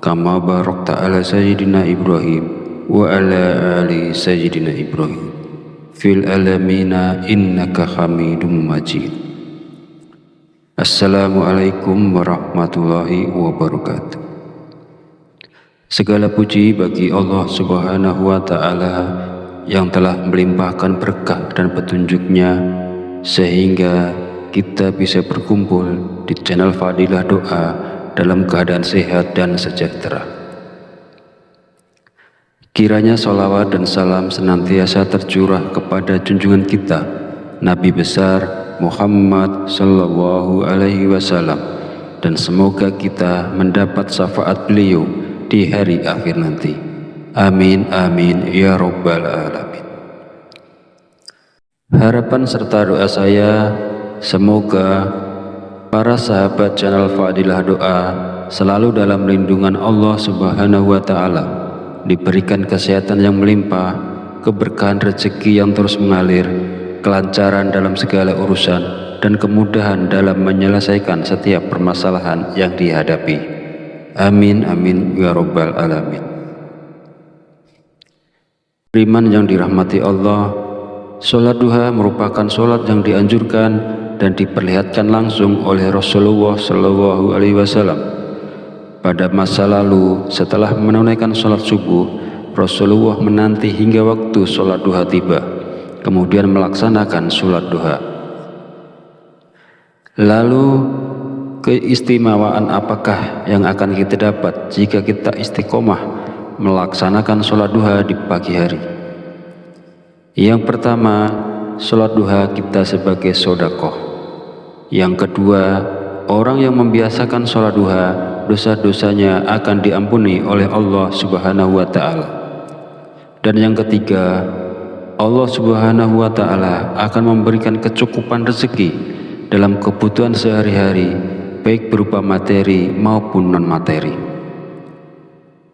kama barakta ala sayyidina Ibrahim wa ala ali sayyidina Ibrahim fil alamina innaka hamidum majid. Assalamualaikum warahmatullahi wabarakatuh. Segala puji bagi Allah Subhanahu wa Ta'ala yang telah melimpahkan berkah dan petunjuknya sehingga kita bisa berkumpul di channel Fadilah Doa dalam keadaan sehat dan sejahtera. Kiranya sholawat dan salam senantiasa tercurah kepada junjungan kita Nabi besar Muhammad Sallallahu Alaihi Wasallam, dan semoga kita mendapat syafaat beliau di hari akhir nanti. Amin amin ya rabbal alamin. Harapan serta doa saya, semoga para sahabat channel Fadilah Doa selalu dalam lindungan Allah Subhanahu wa Ta'ala, diberikan kesehatan yang melimpah, keberkahan rezeki yang terus mengalir, kelancaran dalam segala urusan, dan kemudahan dalam menyelesaikan setiap permasalahan yang dihadapi. Amin amin ya rabbal alamin. Beriman yang dirahmati Allah, sholat duha merupakan sholat yang dianjurkan dan diperlihatkan langsung oleh Rasulullah Shallallahu Alaihi Wasallam. Pada masa lalu, setelah menunaikan sholat subuh, Rasulullah menanti hingga waktu sholat duha tiba, kemudian melaksanakan sholat duha. Lalu, keistimewaan apakah yang akan kita dapat jika kita istiqomah melaksanakan sholat duha di pagi hari? Yang pertama, sholat duha kita sebagai sedekah. Yang kedua, orang yang membiasakan sholat duha, dosa-dosanya akan diampuni oleh Allah Subhanahu wa Ta'ala. Dan yang ketiga, Allah Subhanahu wa Ta'ala akan memberikan kecukupan rezeki dalam kebutuhan sehari-hari, baik berupa materi maupun non-materi.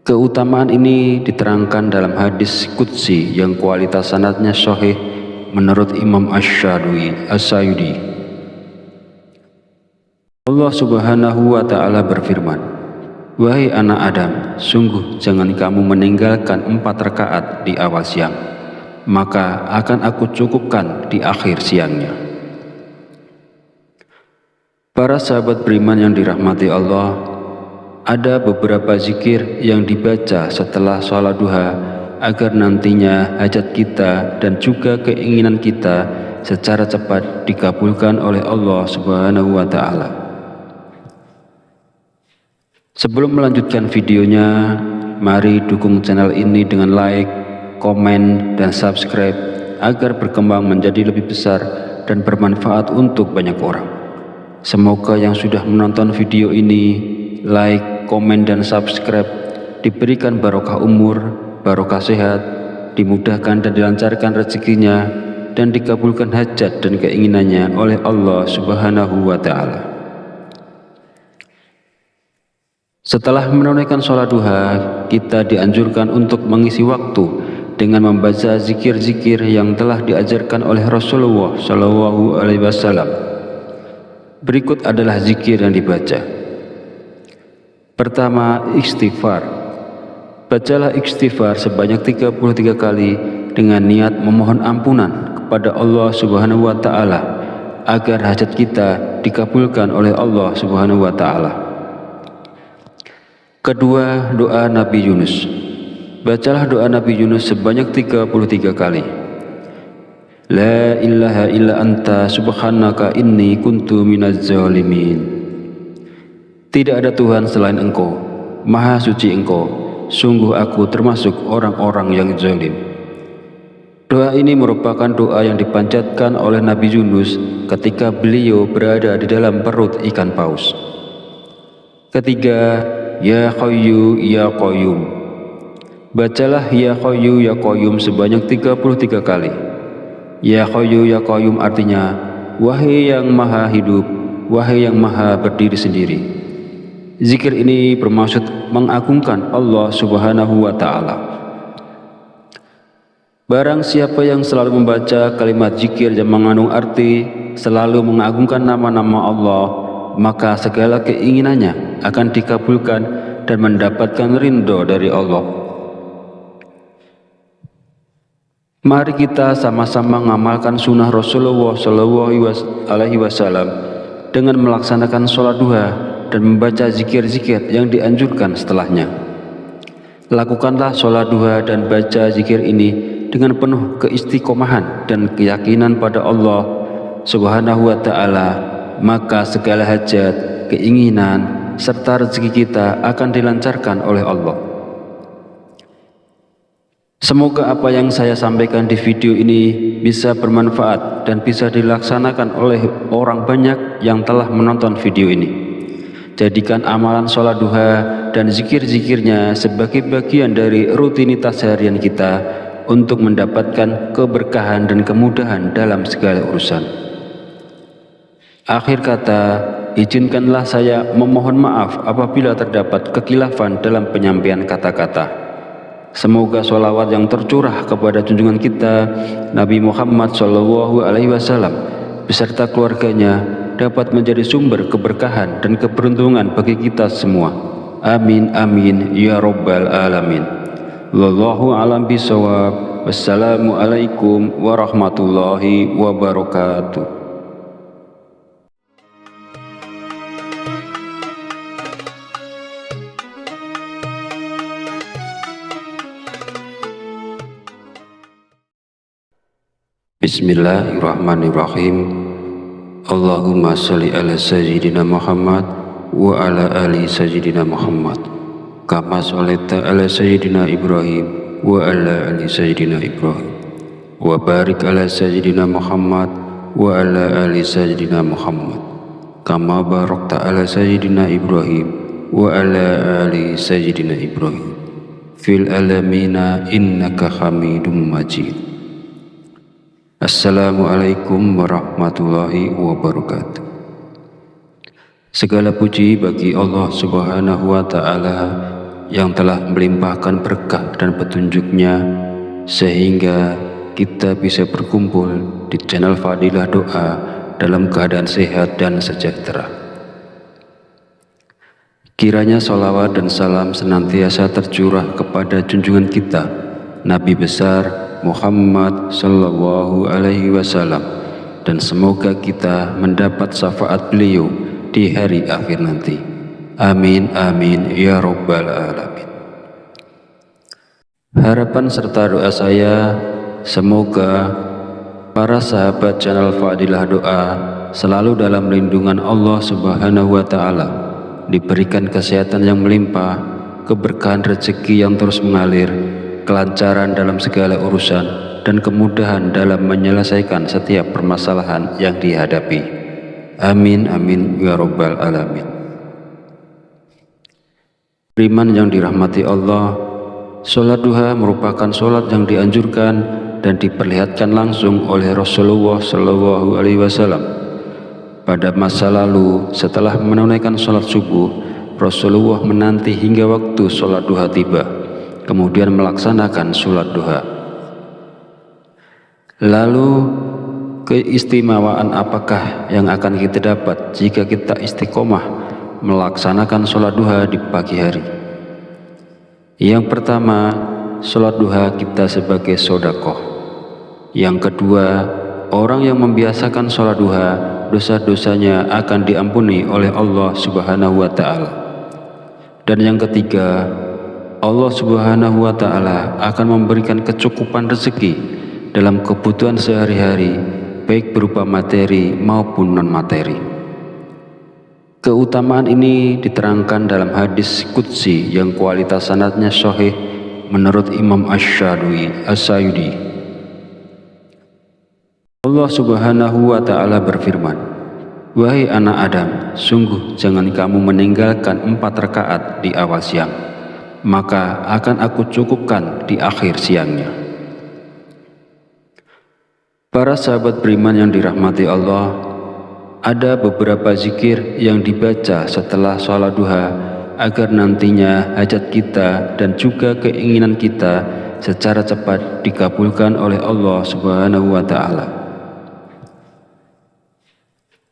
Keutamaan ini diterangkan dalam hadis qudsi yang kualitas sanadnya sahih menurut Imam Asy-Syadili. Allah Subhanahu wa Ta'ala berfirman, "Wahai anak Adam, sungguh jangan kamu meninggalkan 4 rakaat di awal siang, maka akan aku cukupkan di akhir siangnya." Para sahabat beriman yang dirahmati Allah, ada beberapa zikir yang dibaca setelah sholat duha agar nantinya hajat kita dan juga keinginan kita secara cepat dikabulkan oleh Allah Subhanahu wa Ta'ala. Sebelum melanjutkan videonya, mari dukung channel ini dengan like, komen, dan subscribe agar berkembang menjadi lebih besar dan bermanfaat untuk banyak orang. Semoga yang sudah menonton video ini, like, komen, dan subscribe diberikan barokah umur, barokah sehat, dimudahkan dan dilancarkan rezekinya, dan dikabulkan hajat dan keinginannya oleh Allah Subhanahu wa Ta'ala. Setelah menunaikan sholat duha, kita dianjurkan untuk mengisi waktu dengan membaca zikir-zikir yang telah diajarkan oleh Rasulullah Shallallahu Alaihi Wasallam. Berikut adalah zikir yang dibaca. Pertama, istighfar. Bacalah istighfar sebanyak 33 kali dengan niat memohon ampunan kepada Allah Subhanahu wa Ta'ala agar hajat kita dikabulkan oleh Allah Subhanahu wa Ta'ala. Kedua, doa Nabi Yunus. Bacalah doa Nabi Yunus sebanyak 33 kali. La ilaha illa anta subhanaka inni kuntu minaz zalimin. Tidak ada Tuhan selain Engkau, Maha suci Engkau, sungguh aku termasuk orang-orang yang zalim. Doa ini merupakan doa yang dipanjatkan oleh Nabi Yunus ketika beliau berada di dalam perut ikan paus. Ketiga, Ya Hayyu Ya Qayyum. Bacalah Ya Hayyu Ya Qayyum sebanyak 33 kali. Ya Hayyu Ya Qayyum artinya, wahai yang maha hidup, wahai yang maha berdiri sendiri. Zikir ini bermaksud mengagungkan Allah Subhanahu wa Ta'ala. Barang siapa yang selalu membaca kalimat zikir yang mengandung arti selalu mengagungkan nama-nama Allah, maka segala keinginannya akan dikabulkan dan mendapatkan ridho dari Allah. Mari kita sama-sama mengamalkan sunnah Rasulullah SAW dengan melaksanakan sholat duha dan membaca zikir-zikir yang dianjurkan setelahnya. Lakukanlah sholat duha dan baca zikir ini dengan penuh keistiqomahan dan keyakinan pada Allah Subhanahu wa Ta'ala, maka segala hajat, keinginan, serta rezeki kita akan dilancarkan oleh Allah. Semoga apa yang saya sampaikan di video ini bisa bermanfaat dan bisa dilaksanakan oleh orang banyak yang telah menonton video ini. Jadikan amalan sholat duha dan zikir-zikirnya sebagai bagian dari rutinitas harian kita untuk mendapatkan keberkahan dan kemudahan dalam segala urusan. Akhir kata, izinkanlah saya memohon maaf apabila terdapat kekhilafan dalam penyampaian kata-kata. Semoga sholawat yang tercurah kepada junjungan kita Nabi Muhammad SAW beserta keluarganya dapat menjadi sumber keberkahan dan keberuntungan bagi kita semua. Amin amin ya rabbal alamin. Wallahu a'lam bishawab. Wassalamualaikum warahmatullahi wabarakatuh. Bismillahirrahmanirrahim. Allahumma sholli ala sayyidina Muhammad wa ala ali sayyidina Muhammad kama sholaita ala sayyidina Ibrahim wa ala ali sayyidina Ibrahim wa barik ala sayyidina Muhammad wa ala ali sayyidina Muhammad kama barakta ala sayyidina Ibrahim wa ala ali sayyidina Ibrahim fil alamina innaka Hamidum Majid. Assalamualaikum warahmatullahi wabarakatuh. Segala puji bagi Allah Subhanahu wa Ta'ala yang telah melimpahkan berkah dan petunjuknya sehingga kita bisa berkumpul di channel Fadilah Doa dalam keadaan sehat dan sejahtera. Kiranya sholawat dan salam senantiasa tercurah kepada junjungan kita Nabi besar Muhammad sallallahu alaihi wasallam, dan semoga kita mendapat syafaat beliau di hari akhir nanti. Amin amin ya rabbal alamin. Harapan serta doa saya, semoga para sahabat channel Fadilah Doa selalu dalam lindungan Allah Subhanahu wa Ta'ala, diberikan kesehatan yang melimpah, keberkahan rezeki yang terus mengalir, kelancaran dalam segala urusan, dan kemudahan dalam menyelesaikan setiap permasalahan yang dihadapi. Amin amin ya rabbal alamin. Beriman yang dirahmati Allah, sholat duha merupakan sholat yang dianjurkan dan diperlihatkan langsung oleh Rasulullah SAW. Pada masa lalu, setelah menunaikan sholat subuh, Rasulullah menanti hingga waktu sholat duha tiba, kemudian melaksanakan sholat duha. Lalu keistimewaan apakah yang akan kita dapat jika kita istiqomah melaksanakan sholat duha di pagi hari? Yang pertama, sholat duha kita sebagai sedekah. Yang kedua, orang yang membiasakan sholat duha, dosa-dosanya akan diampuni oleh Allah Subhanahu wa Ta'ala. Dan yang ketiga, Allah Subhanahu wa Ta'ala akan memberikan kecukupan rezeki dalam kebutuhan sehari-hari, baik berupa materi maupun non-materi. Keutamaan ini diterangkan dalam hadis qudsi yang kualitas sanadnya sahih menurut Imam As-Sayudi. Allah Subhanahu wa Ta'ala berfirman, "Wahai anak Adam, sungguh jangan kamu meninggalkan 4 rakaat di awal siang, maka akan aku cukupkan di akhir siangnya." Para sahabat beriman yang dirahmati Allah, ada beberapa zikir yang dibaca setelah sholat duha agar nantinya hajat kita dan juga keinginan kita secara cepat dikabulkan oleh Allah Subhanahu wa Ta'ala.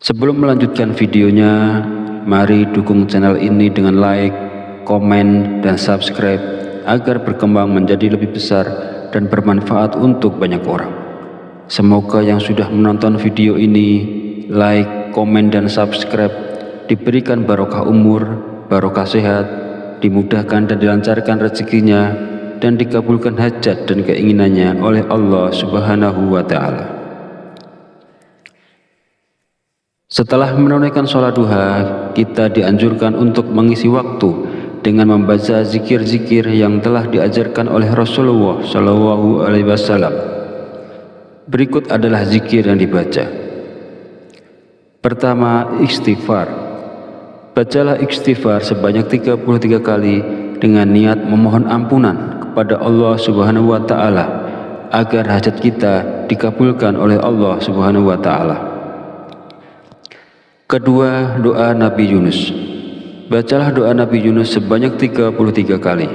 Sebelum melanjutkan videonya, mari dukung channel ini dengan like, komen, dan subscribe agar berkembang menjadi lebih besar dan bermanfaat untuk banyak orang. Semoga yang sudah menonton video ini, like, komen, dan subscribe diberikan barokah umur, barokah sehat, dimudahkan dan dilancarkan rezekinya, dan dikabulkan hajat dan keinginannya oleh Allah Subhanahu wa Ta'ala. Setelah menunaikan sholat duha, kita dianjurkan untuk mengisi waktu dengan membaca zikir-zikir yang telah diajarkan oleh Rasulullah SAW. Berikut adalah zikir yang dibaca. Pertama, istighfar. Bacalah istighfar sebanyak 33 kali dengan niat memohon ampunan kepada Allah Subhanahu wa Ta'ala agar hajat kita dikabulkan oleh Allah Subhanahu wa Ta'ala. Kedua, doa Nabi Yunus. Bacalah doa Nabi Yunus sebanyak 33 kali.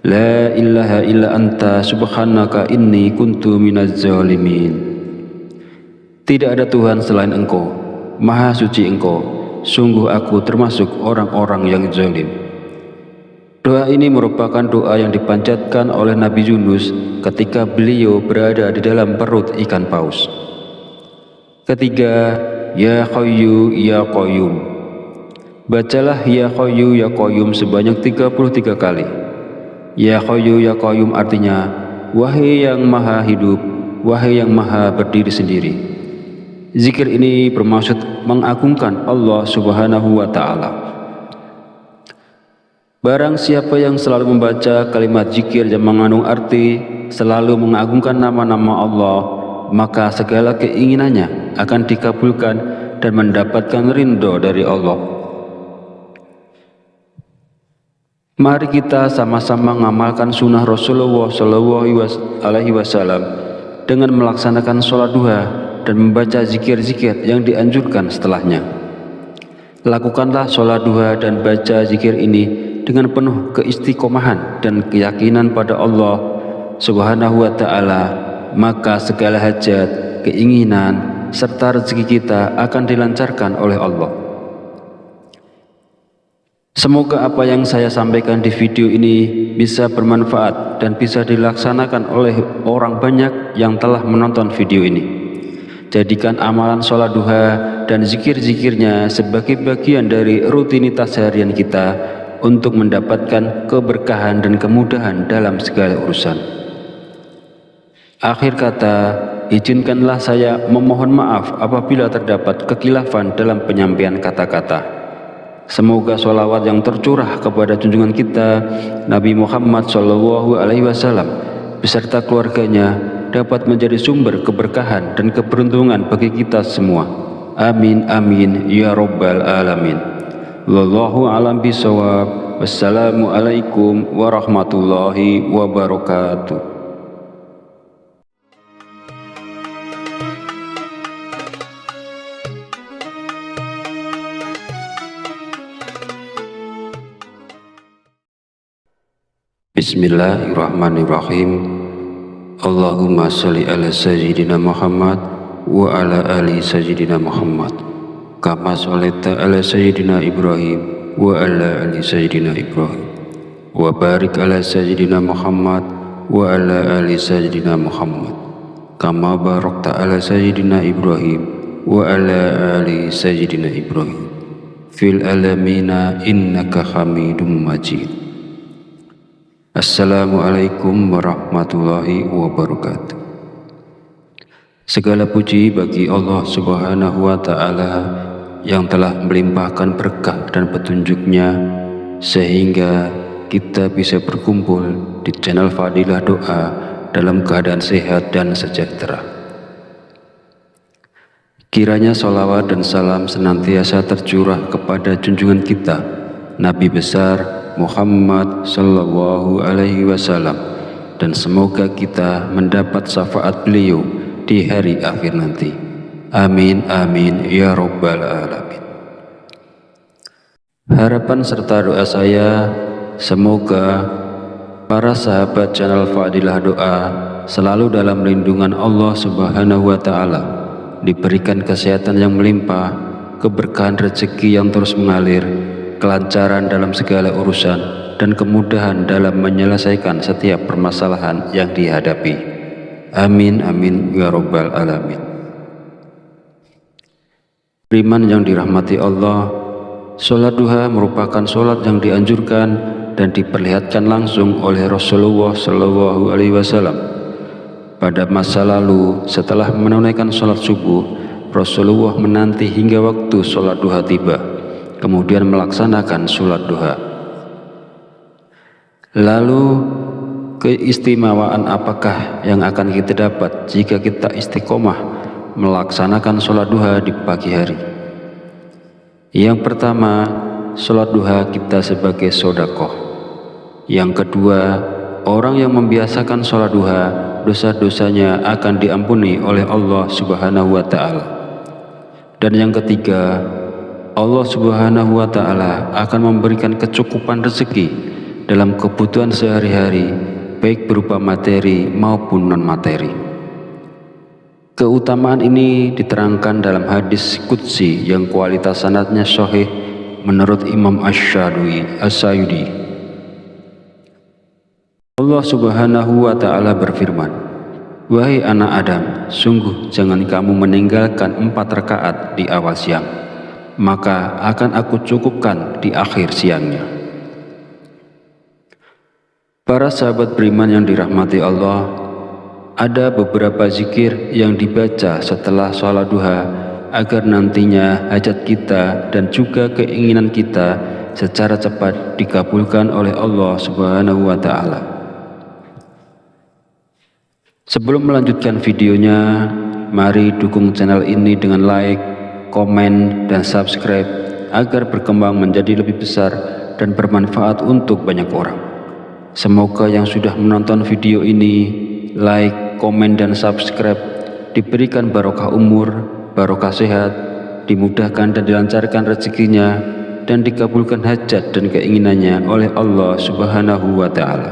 La ilaha illa anta subhanaka inni kuntu minaz zalimin. Tidak ada Tuhan selain Engkau, Maha suci Engkau, sungguh aku termasuk orang-orang yang zalim. Doa ini merupakan doa yang dipanjatkan oleh Nabi Yunus ketika beliau berada di dalam perut ikan paus. Ketiga, Ya Hayyu Ya Qayyum. Bacalah Ya Hayyu Ya Qayyum sebanyak 33 kali. Ya Hayyu Ya Qayyum artinya, wahai yang maha hidup, wahai yang maha berdiri sendiri. Zikir ini bermaksud mengagungkan Allah Subhanahu wa Ta'ala. Barang siapa yang selalu membaca kalimat zikir yang mengandung arti selalu mengagungkan nama-nama Allah, maka segala keinginannya akan dikabulkan dan mendapatkan ridho dari Allah. Mari kita sama-sama mengamalkan sunnah Rasulullah SAW dengan melaksanakan sholat duha dan membaca zikir-zikir yang dianjurkan setelahnya. Lakukanlah sholat duha dan baca zikir ini dengan penuh keistiqomahan dan keyakinan pada Allah Subhanahu wa Ta'ala, maka segala hajat, keinginan, serta rezeki kita akan dilancarkan oleh Allah. Semoga apa yang saya sampaikan di video ini bisa bermanfaat dan bisa dilaksanakan oleh orang banyak yang telah menonton video ini. Jadikan amalan sholat duha dan zikir-zikirnya sebagai bagian dari rutinitas harian kita untuk mendapatkan keberkahan dan kemudahan dalam segala urusan. Akhir kata, izinkanlah saya memohon maaf apabila terdapat kekhilafan dalam penyampaian kata-kata. Semoga sholawat yang tercurah kepada junjungan kita Nabi Muhammad SAW beserta keluarganya dapat menjadi sumber keberkahan dan keberuntungan bagi kita semua. Amin amin ya rabbal alamin. Wallahu a'lam bishawab. Wassalamualaikum warahmatullahi wabarakatuh. Bismillahirrahmanirrahim. Allahumma sholli ala sayyidina Muhammad wa ala ali sayyidina Muhammad kama sholaita ala sayyidina Ibrahim wa ala ali sayyidina Ibrahim wa barik ala sayyidina Muhammad wa ala ali sayyidina Muhammad kama barakta ala sayyidina Ibrahim wa ala ali sayyidina Ibrahim fil alamina innaka Hamidum Majid. Assalamualaikum warahmatullahi wabarakatuh. Segala puji bagi Allah Subhanahu wa Ta'ala yang telah melimpahkan berkah dan petunjuknya sehingga kita bisa berkumpul di channel Fadilah Doa dalam keadaan sehat dan sejahtera. Kiranya sholawat dan salam senantiasa tercurah kepada junjungan kita Nabi besar Muhammad sallallahu alaihi wasallam, dan semoga kita mendapat syafaat beliau di hari akhir nanti. Amin amin ya rabbal alamin. Harapan serta doa saya, semoga para sahabat channel Fadilah Doa selalu dalam lindungan Allah Subhanahu wa Ta'ala, diberikan kesehatan yang melimpah, keberkahan rezeki yang terus mengalir, kelancaran dalam segala urusan, dan kemudahan dalam menyelesaikan setiap permasalahan yang dihadapi. Amin amin ya rabbal alamin. Beriman yang dirahmati Allah, sholat duha merupakan sholat yang dianjurkan dan diperlihatkan langsung oleh Rasulullah Shallallahu Alaihi Wasallam. Pada masa lalu, setelah menunaikan sholat subuh, Rasulullah menanti hingga waktu sholat duha tiba, kemudian melaksanakan sholat duha. Lalu, keistimewaan apakah yang akan kita dapat jika kita istiqomah melaksanakan sholat duha di pagi hari? Yang pertama, sholat duha kita sebagai sodakoh. Yang kedua, orang yang membiasakan sholat duha, dosa-dosanya akan diampuni oleh Allah Subhanahu wa Ta'ala. Dan yang ketiga, Allah Subhanahu wa Ta'ala akan memberikan kecukupan rezeki dalam kebutuhan sehari-hari, baik berupa materi maupun non-materi. Keutamaan ini diterangkan dalam hadis qudsi yang kualitas sanadnya sahih menurut Imam Asy-Syayudi. Allah Subhanahu wa Ta'ala berfirman, "Wahai anak Adam, sungguh jangan kamu meninggalkan 4 rakaat di awal siang, maka akan aku cukupkan di akhir siangnya." Para sahabat beriman yang dirahmati Allah, ada beberapa zikir yang dibaca setelah sholat duha agar nantinya hajat kita dan juga keinginan kita secara cepat dikabulkan oleh Allah Subhanahu wa Ta'ala. Sebelum melanjutkan videonya, mari dukung channel ini dengan like, komen, dan subscribe agar berkembang menjadi lebih besar dan bermanfaat untuk banyak orang. Semoga yang sudah menonton video ini, like, komen, dan subscribe diberikan barokah umur, barokah sehat, dimudahkan dan dilancarkan rezekinya, dan dikabulkan hajat dan keinginannya oleh Allah Subhanahu wa Ta'ala.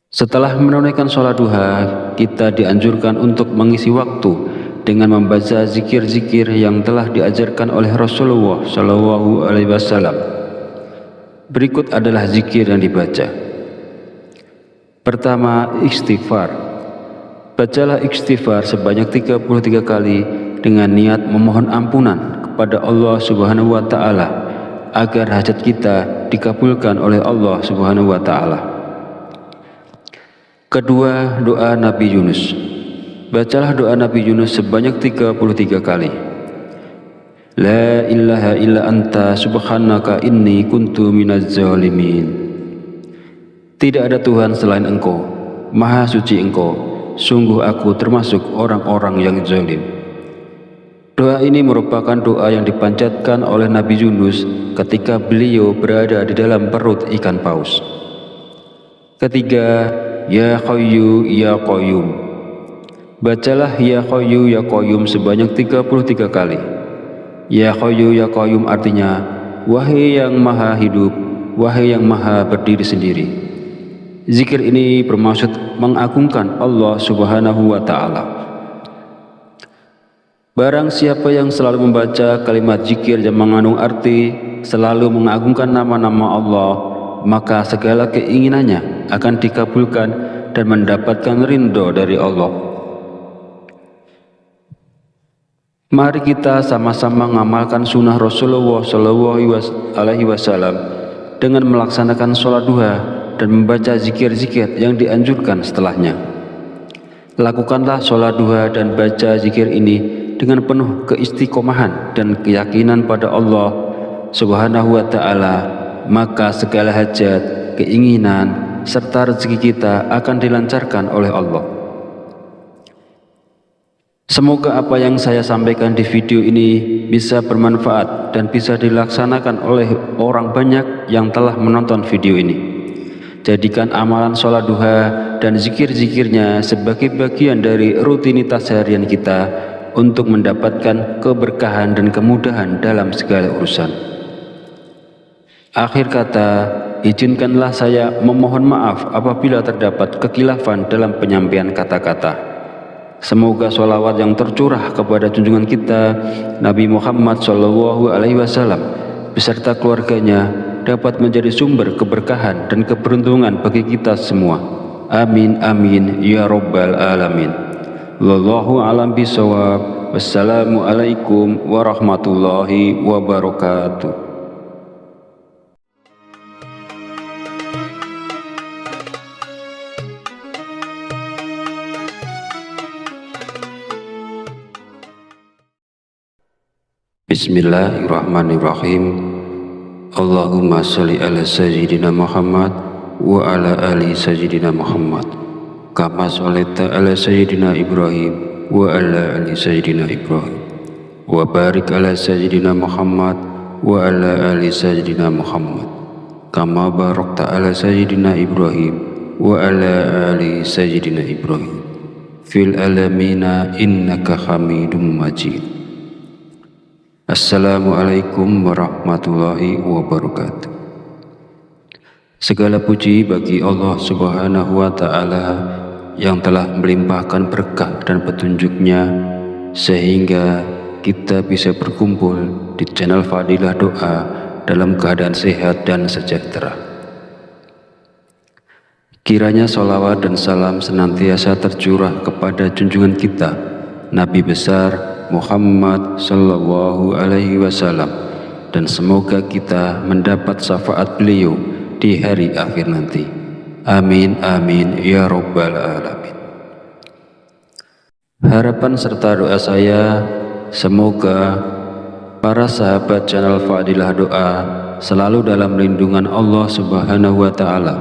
Setelah menunaikan sholat duha, kita dianjurkan untuk mengisi waktu dengan membaca zikir-zikir yang telah diajarkan oleh Rasulullah Shallallahu Alaihi Wasallam. Berikut adalah zikir yang dibaca. Pertama, istighfar. Bacalah istighfar sebanyak 33 kali dengan niat memohon ampunan kepada Allah Subhanahu wa Ta'ala agar hajat kita dikabulkan oleh Allah Subhanahu wa Ta'ala. Kedua, doa Nabi Yunus. Bacalah doa Nabi Yunus sebanyak 33 kali. La ilaha illa anta subhanaka inni kuntu minaz zalimin. Tidak ada Tuhan selain Engkau, Maha suci Engkau, sungguh aku termasuk orang-orang yang zalim. Doa ini merupakan doa yang dipanjatkan oleh Nabi Yunus ketika beliau berada di dalam perut ikan paus. Ketiga, Ya Hayyu Ya Qayyum. Bacalah Ya Hayyu Ya Qayyum sebanyak 33 kali. Ya Hayyu Ya Qayyum artinya, wahai yang maha hidup, wahai yang maha berdiri sendiri. Zikir ini bermaksud mengagungkan Allah Subhanahu wa Ta'ala. Barang siapa yang selalu membaca kalimat zikir yang mengandung arti selalu mengagungkan nama-nama Allah, maka segala keinginannya akan dikabulkan dan mendapatkan ridho dari Allah. Mari kita sama-sama mengamalkan sunnah Rasulullah Shallallahu Alaihi Wasallam dengan melaksanakan sholat duha dan membaca zikir-zikir yang dianjurkan setelahnya. Lakukanlah sholat duha dan baca zikir ini dengan penuh keistiqomahan dan keyakinan pada Allah Subhanahu wa Ta'ala, maka segala hajat, keinginan, serta rezeki kita akan dilancarkan oleh Allah. Semoga apa yang saya sampaikan di video ini bisa bermanfaat dan bisa dilaksanakan oleh orang banyak yang telah menonton video ini. Jadikan amalan sholat duha dan zikir-zikirnya sebagai bagian dari rutinitas harian kita untuk mendapatkan keberkahan dan kemudahan dalam segala urusan. Akhir kata, izinkanlah saya memohon maaf apabila terdapat kekhilafan dalam penyampaian kata-kata. Semoga sholawat yang tercurah kepada junjungan kita Nabi Muhammad SAW beserta keluarganya dapat menjadi sumber keberkahan dan keberuntungan bagi kita semua. Amin amin ya rabbal alamin. Wallahu a'lam bishawab. Wassalamualaikum warahmatullahi wabarakatuh. Bismillahirrahmanirrahim. Allahumma sholli ala sayyidina Muhammad wa ala ali sayyidina Muhammad kama sholaita ala sayyidina Ibrahim wa ala ali sayyidina Ibrahim wa barik ala sayyidina Muhammad wa ala ali sayyidina Muhammad kama barakta ala sayyidina Ibrahim wa ala ali sayyidina Ibrahim fil alamina innaka hamidum majid. Assalamualaikum warahmatullahi wabarakatuh. Segala puji bagi Allah Subhanahu wa Ta'ala yang telah melimpahkan berkah dan petunjuknya sehingga kita bisa berkumpul di channel Fadilah Doa dalam keadaan sehat dan sejahtera. Kiranya sholawat dan salam senantiasa tercurah kepada junjungan kita Nabi besar Muhammad sallallahu alaihi wasallam, dan semoga kita mendapat syafaat beliau di hari akhir nanti. Amin amin ya rabbal alamin. Harapan serta doa saya, semoga para sahabat channel Fadilah Doa selalu dalam lindungan Allah Subhanahu wa Ta'ala,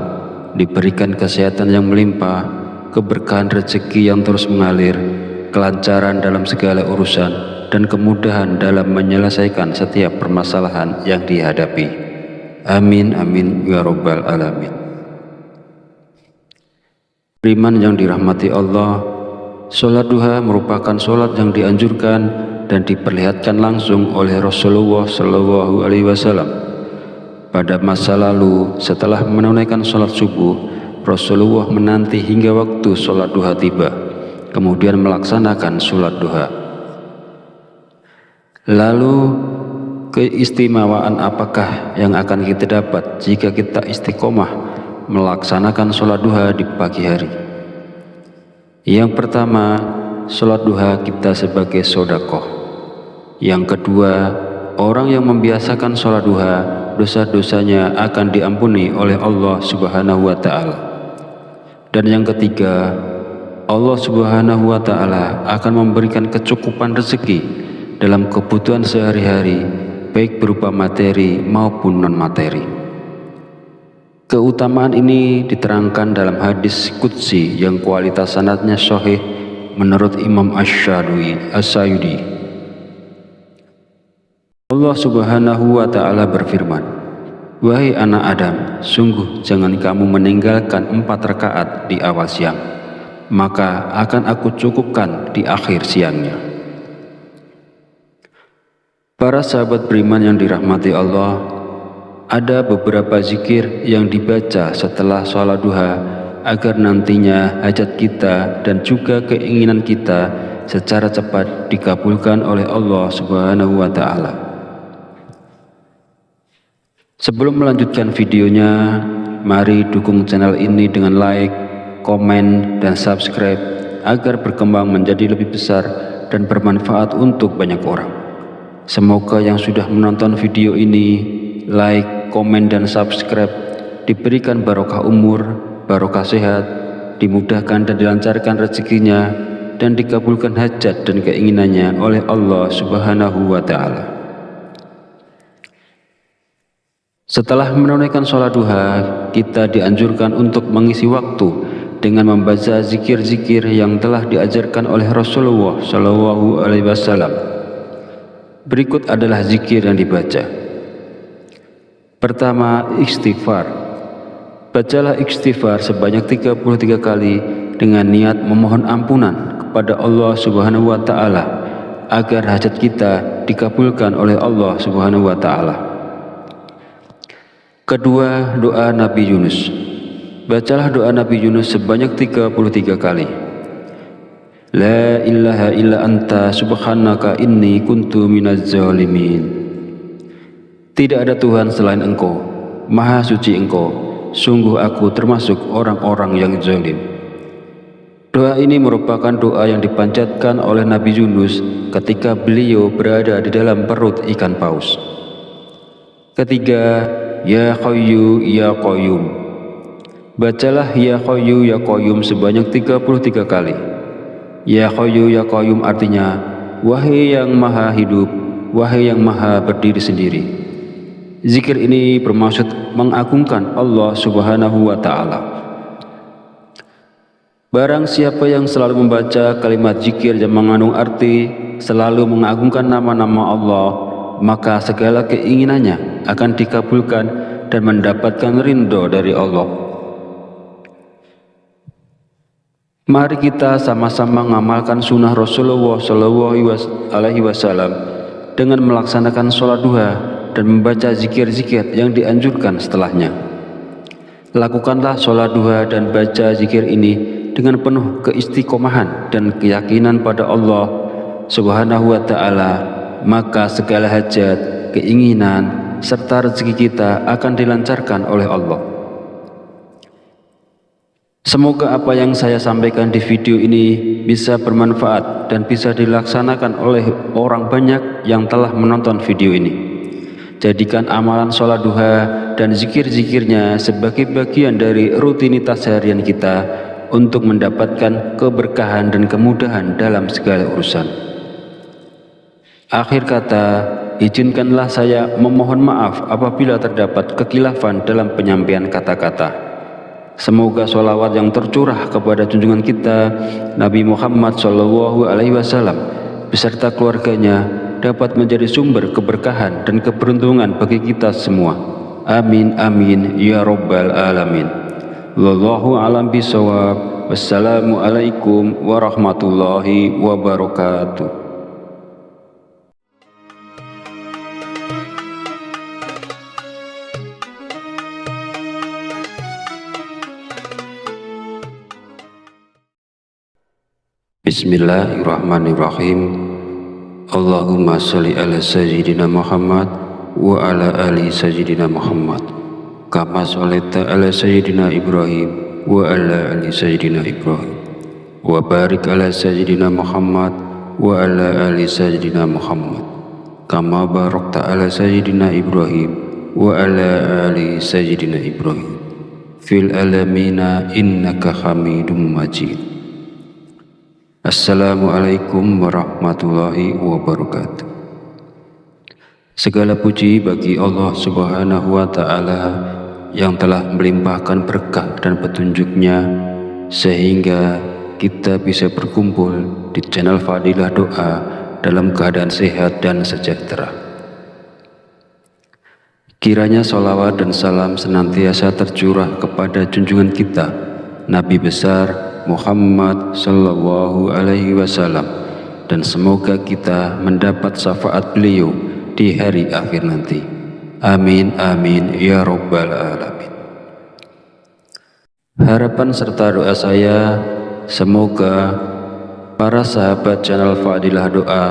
diberikan kesehatan yang melimpah, keberkahan rezeki yang terus mengalir, kelancaran dalam segala urusan, dan kemudahan dalam menyelesaikan setiap permasalahan yang dihadapi. Amin amin ya rabbal alamin. Beriman yang dirahmati Allah, sholat duha merupakan sholat yang dianjurkan dan diperlihatkan langsung oleh Rasulullah SAW. Pada masa lalu, setelah menunaikan sholat subuh, Rasulullah menanti hingga waktu sholat duha tiba, kemudian melaksanakan sholat duha. Lalu keistimewaan apakah yang akan kita dapat jika kita istiqomah melaksanakan sholat duha di pagi hari? Yang pertama, sholat duha kita sebagai sedekah. Yang kedua, orang yang membiasakan sholat duha, dosa-dosanya akan diampuni oleh Allah Subhanahu wa Ta'ala. Dan yang ketiga, Allah Subhanahu wa Ta'ala akan memberikan kecukupan rezeki dalam kebutuhan sehari-hari, baik berupa materi maupun non-materi. Keutamaan ini diterangkan dalam hadis qudsi yang kualitas sanadnya sahih menurut Imam Asy-Syayudi. Allah Subhanahu wa Ta'ala berfirman, "Wahai anak Adam, sungguh jangan kamu meninggalkan 4 rakaat di awal siang, maka akan aku cukupkan di akhir siangnya." Para sahabat beriman yang dirahmati Allah, ada beberapa zikir yang dibaca setelah sholat duha agar nantinya hajat kita dan juga keinginan kita secara cepat dikabulkan oleh Allah Subhanahu wa Ta'ala. Sebelum melanjutkan videonya, mari dukung channel ini dengan like, komen, dan subscribe agar berkembang menjadi lebih besar dan bermanfaat untuk banyak orang. Semoga yang sudah menonton video ini, like, komen, dan subscribe diberikan barokah umur, barokah sehat, dimudahkan dan dilancarkan rezekinya, dan dikabulkan hajat dan keinginannya oleh Allah Subhanahu wa Ta'ala. Setelah menunaikan sholat duha, kita dianjurkan untuk mengisi waktu dengan membaca zikir-zikir yang telah diajarkan oleh Rasulullah SAW. Berikut adalah zikir yang dibaca. Pertama, istighfar. Bacalah istighfar sebanyak 33 kali dengan niat memohon ampunan kepada Allah Subhanahu wa Ta'ala agar hajat kita dikabulkan oleh Allah Subhanahu wa Ta'ala. Kedua, doa Nabi Yunus. Bacalah doa Nabi Yunus sebanyak 33 kali. La ilaha illa anta subhanaka inni kuntu minaz zalimin. Tidak ada Tuhan selain Engkau, Maha Suci Engkau, sungguh aku termasuk orang-orang yang zalim. Doa ini merupakan doa yang dipanjatkan oleh Nabi Yunus ketika beliau berada di dalam perut ikan paus. Ketiga, Ya Hayyu Ya Qayyum. Bacalah Ya Hayyu Ya Qayyum sebanyak 33 kali. Ya Hayyu Ya Qayyum artinya, wahai yang maha hidup, wahai yang maha berdiri sendiri. Zikir ini bermaksud mengagungkan Allah Subhanahu wa Ta'ala. Barang siapa yang selalu membaca kalimat zikir yang mengandung arti selalu mengagungkan nama-nama Allah, maka segala keinginannya akan dikabulkan dan mendapatkan ridho dari Allah. Mari kita sama-sama mengamalkan sunnah Rasulullah SAW dengan melaksanakan sholat duha dan membaca zikir-zikir yang dianjurkan setelahnya. Lakukanlah sholat duha dan baca zikir ini dengan penuh keistiqomahan dan keyakinan pada Allah Subhanahu wa Ta'ala, maka segala hajat, keinginan, serta rezeki kita akan dilancarkan oleh Allah. Semoga apa yang saya sampaikan di video ini bisa bermanfaat dan bisa dilaksanakan oleh orang banyak yang telah menonton video ini. Jadikan amalan sholat duha dan zikir-zikirnya sebagai bagian dari rutinitas harian kita untuk mendapatkan keberkahan dan kemudahan dalam segala urusan. Akhir kata, izinkanlah saya memohon maaf apabila terdapat kekhilafan dalam penyampaian kata-kata. Semoga sholawat yang tercurah kepada junjungan kita Nabi Muhammad SAW beserta keluarganya dapat menjadi sumber keberkahan dan keberuntungan bagi kita semua. Amin amin ya rabbal alamin. Wallahu a'lam bishawab. Wassalamualaikum warahmatullahi wabarakatuh. Bismillahirrahmanirrahim. Allahumma sholli ala sayyidina Muhammad wa ala ali sayyidina Muhammad kama sholaita ala sayyidina Ibrahim wa ala ali sayyidina Ibrahim wa barik ala sayyidina Muhammad wa ala ali sayyidina Muhammad kama barakta ala sayyidina Ibrahim wa ala ali sayyidina Ibrahim fil alamina innaka Hamidum Majid. Assalamualaikum warahmatullahi wabarakatuh. Segala puji bagi Allah Subhanahu wa Ta'ala yang telah melimpahkan berkah dan petunjuknya sehingga kita bisa berkumpul di channel Fadilah Doa dalam keadaan sehat dan sejahtera. Kiranya sholawat dan salam senantiasa tercurah kepada junjungan kita Nabi besar Muhammad sallallahu alaihi wasallam, dan semoga kita mendapat syafaat beliau di hari akhir nanti. Amin amin ya rabbal alamin. Harapan serta doa saya semoga para sahabat channel Fadilah Doa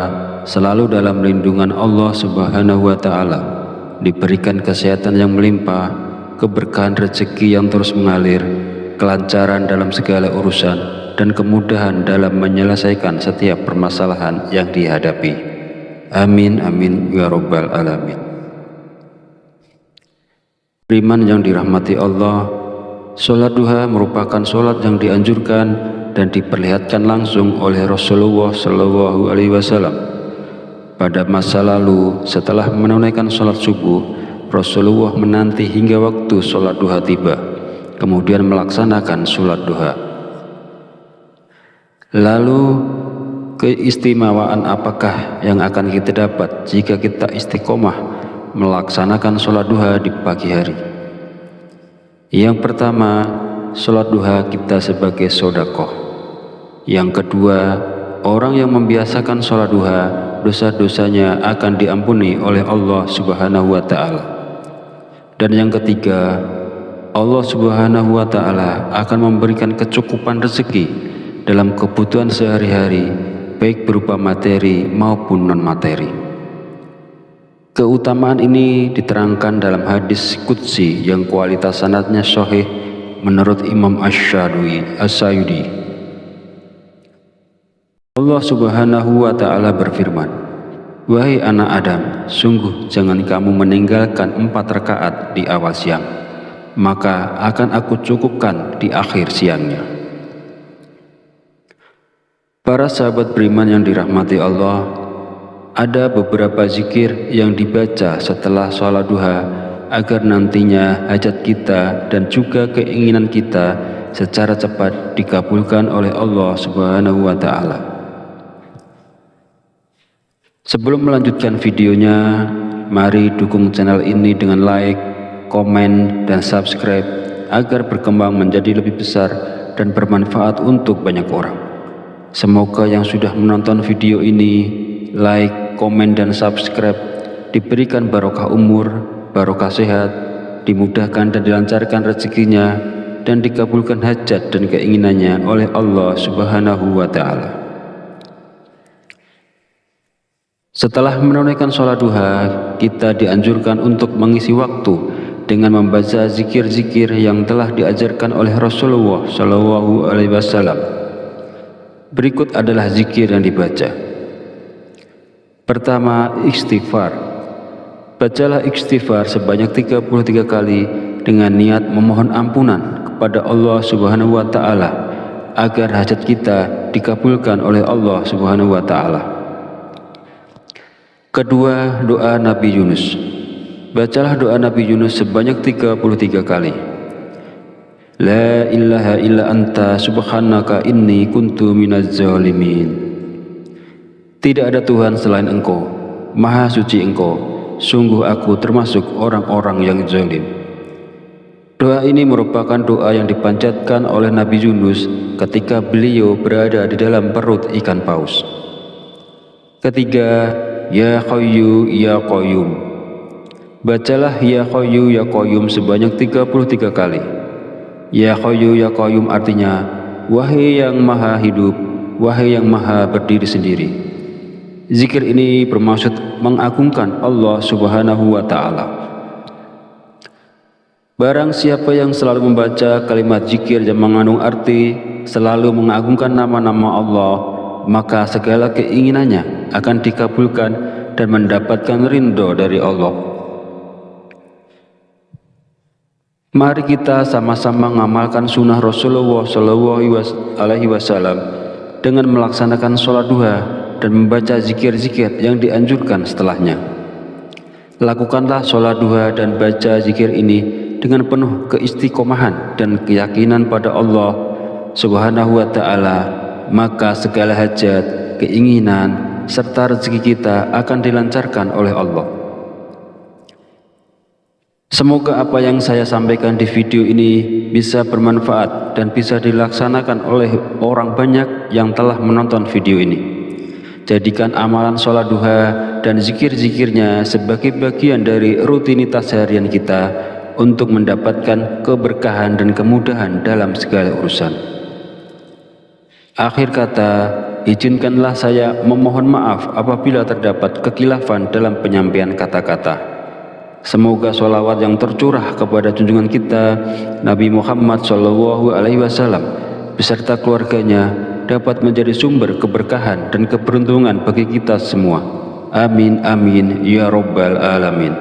selalu dalam lindungan Allah Subhanahu wa Ta'ala, diberikan kesehatan yang melimpah, keberkahan rezeki yang terus mengalir, kelancaran dalam segala urusan, dan kemudahan dalam menyelesaikan setiap permasalahan yang dihadapi. Amin amin ya rabbal alamin. Beriman yang dirahmati Allah, sholat duha merupakan sholat yang dianjurkan dan diperlihatkan langsung oleh Rasulullah SAW. Pada masa lalu, setelah menunaikan sholat subuh, Rasulullah menanti hingga waktu sholat duha tiba, kemudian melaksanakan sholat duha. Lalu keistimewaan apakah yang akan kita dapat jika kita istiqomah melaksanakan sholat duha di pagi hari? Yang pertama, sholat duha kita sebagai sedekah. Yang kedua, orang yang membiasakan sholat duha, dosa-dosanya akan diampuni oleh Allah Subhanahu wa Ta'ala. Dan yang ketiga, Allah Subhanahu wa Ta'ala akan memberikan kecukupan rezeki dalam kebutuhan sehari-hari, baik berupa materi maupun non-materi. Keutamaan ini diterangkan dalam hadis qudsi yang kualitas sanadnya sahih menurut Imam Asy-Syayudi. Allah Subhanahu wa Ta'ala berfirman, "Wahai anak Adam, sungguh jangan kamu meninggalkan 4 rakaat di awal siang, maka akan aku cukupkan di akhir siangnya." Para sahabat beriman yang dirahmati Allah, ada beberapa zikir yang dibaca setelah sholat duha agar nantinya hajat kita dan juga keinginan kita secara cepat dikabulkan oleh Allah Subhanahu wa Ta'ala. Sebelum melanjutkan videonya, mari dukung channel ini dengan like, komen, dan subscribe agar berkembang menjadi lebih besar dan bermanfaat untuk banyak orang. Semoga yang sudah menonton video ini, like, komen, dan subscribe diberikan barokah umur, barokah sehat, dimudahkan dan dilancarkan rezekinya, dan dikabulkan hajat dan keinginannya oleh Allah Subhanahu wa Ta'ala. Setelah menunaikan sholat duha, kita dianjurkan untuk mengisi waktu dengan membaca zikir-zikir yang telah diajarkan oleh Rasulullah SAW. Berikut adalah zikir yang dibaca. Pertama, istighfar. Bacalah istighfar sebanyak 33 kali dengan niat memohon ampunan kepada Allah Subhanahu wa Ta'ala agar hajat kita dikabulkan oleh Allah Subhanahu wa Ta'ala. Kedua, doa Nabi Yunus. Bacalah doa Nabi Yunus sebanyak 33 kali. La ilaha illa anta subhanaka inni kuntu minaz zalimin. Tidak ada Tuhan selain Engkau, Maha suci Engkau, sungguh aku termasuk orang-orang yang zalim. Doa ini merupakan doa yang dipanjatkan oleh Nabi Yunus ketika beliau berada di dalam perut ikan paus. Ketiga, Ya Hayyu Ya Qayyum. Bacalah Ya Hayyu Ya Qayyum sebanyak 33 kali. Ya Hayyu Ya Qayyum artinya, wahai yang maha hidup, wahai yang maha berdiri sendiri. Zikir ini bermaksud mengagungkan Allah Subhanahu wa Ta'ala. Barang siapa yang selalu membaca kalimat zikir yang mengandung arti selalu mengagungkan nama-nama Allah, maka segala keinginannya akan dikabulkan dan mendapatkan ridho dari Allah. Mari kita sama-sama mengamalkan sunnah Rasulullah SAW dengan melaksanakan sholat duha dan membaca zikir-zikir yang dianjurkan setelahnya. Lakukanlah sholat duha dan baca zikir ini dengan penuh keistiqomahan dan keyakinan pada Allah Subhanahu wa Ta'ala, maka segala hajat, keinginan, serta rezeki kita akan dilancarkan oleh Allah. Semoga apa yang saya sampaikan di video ini bisa bermanfaat dan bisa dilaksanakan oleh orang banyak yang telah menonton video ini. Jadikan amalan sholat duha dan zikir-zikirnya sebagai bagian dari rutinitas harian kita untuk mendapatkan keberkahan dan kemudahan dalam segala urusan. Akhir kata, izinkanlah saya memohon maaf apabila terdapat kekhilafan dalam penyampaian kata-kata. Semoga sholawat yang tercurah kepada junjungan kita Nabi Muhammad SAW beserta keluarganya dapat menjadi sumber keberkahan dan keberuntungan bagi kita semua. Amin amin ya rabbal alamin.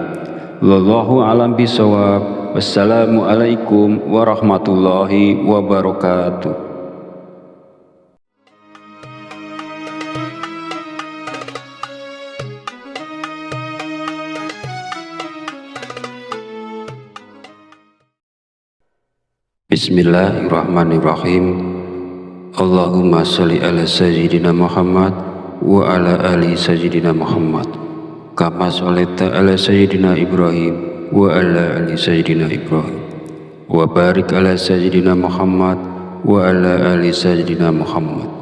Wallahu a'lam bishawab. Wassalamualaikum warahmatullahi wabarakatuh. Bismillahirrahmanirrahim. Allahumma sholli ala sayyidina Muhammad wa ala ali sayyidina Muhammad kama sholaita ala sayyidina Ibrahim wa ala ali sayyidina Ibrahim wa barik ala sayyidina Muhammad wa ala ali sayyidina Muhammad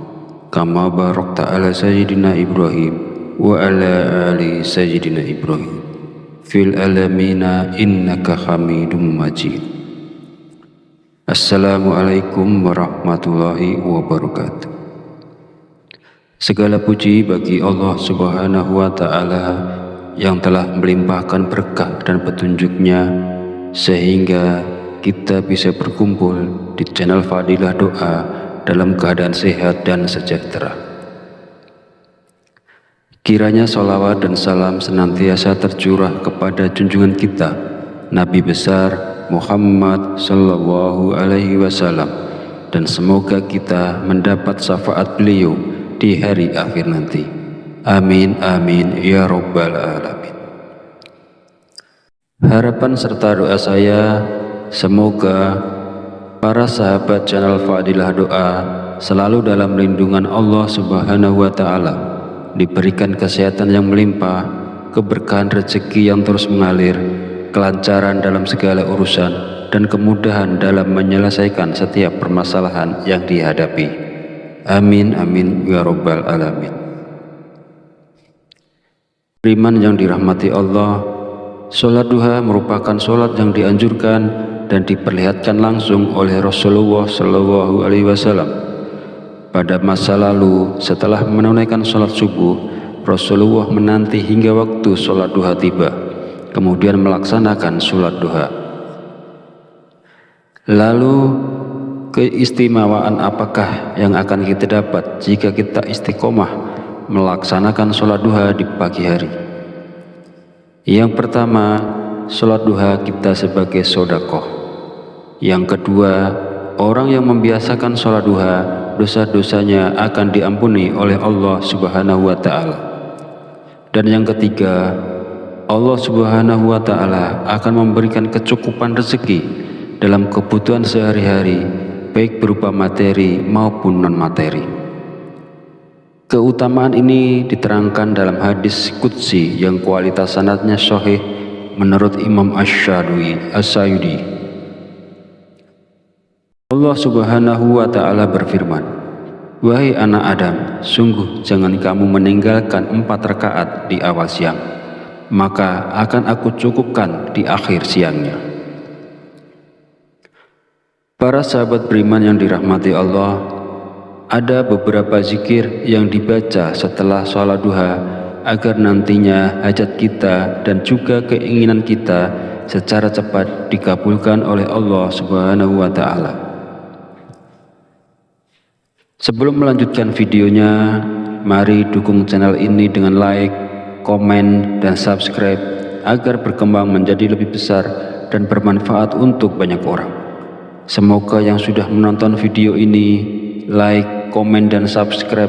kama barakta ala sayyidina Ibrahim wa ala ali sayyidina Ibrahim fil alamina innaka hamidum majid. Assalamualaikum warahmatullahi wabarakatuh. Segala puji bagi Allah Subhanahu wa Ta'ala yang telah melimpahkan berkah dan petunjuknya sehingga kita bisa berkumpul di channel Fadilah Doa dalam keadaan sehat dan sejahtera. Kiranya sholawat dan salam senantiasa tercurah kepada junjungan kita Nabi besar Muhammad Sallallahu Alaihi Wasallam, dan semoga kita mendapat syafaat beliau di hari akhir nanti. Amin amin ya rabbal alamin. Harapan serta doa saya, semoga para sahabat channel Fadilah Doa selalu dalam lindungan Allah Subhanahu wa Ta'ala, diberikan kesehatan yang melimpah, keberkahan rezeki yang terus mengalir, kelancaran dalam segala urusan, dan kemudahan dalam menyelesaikan setiap permasalahan yang dihadapi. Amin amin ya rabbal alamin. Beriman yang dirahmati Allah, sholat duha merupakan sholat yang dianjurkan dan diperlihatkan langsung oleh Rasulullah Shallallahu Alaihi Wasallam. Pada masa lalu, setelah menunaikan sholat subuh, Rasulullah menanti hingga waktu sholat duha tiba, kemudian melaksanakan sholat duha. Lalu, keistimewaan apakah yang akan kita dapat jika kita istiqomah melaksanakan sholat duha di pagi hari? Yang pertama, sholat duha kita sebagai sedekah. Yang kedua, orang yang membiasakan sholat duha, dosa-dosanya akan diampuni oleh Allah Subhanahu wa Ta'ala. Dan yang ketiga, Allah Subhanahu wa Ta'ala akan memberikan kecukupan rezeki dalam kebutuhan sehari-hari, baik berupa materi maupun non-materi. Keutamaan ini diterangkan dalam hadis qudsi yang kualitas sanadnya sahih menurut Imam Asy-Syayudi. Allah Subhanahu wa Ta'ala berfirman, "Wahai anak Adam, sungguh jangan kamu meninggalkan 4 rakaat di awal siang, maka akan aku cukupkan di akhir siangnya." Para sahabat beriman yang dirahmati Allah, ada beberapa zikir yang dibaca setelah sholat duha agar nantinya hajat kita dan juga keinginan kita secara cepat dikabulkan oleh Allah Subhanahu wa Ta'ala. Sebelum melanjutkan videonya, mari dukung channel ini dengan like, komen, dan subscribe agar berkembang menjadi lebih besar dan bermanfaat untuk banyak orang. Semoga yang sudah menonton video ini, like, komen, dan subscribe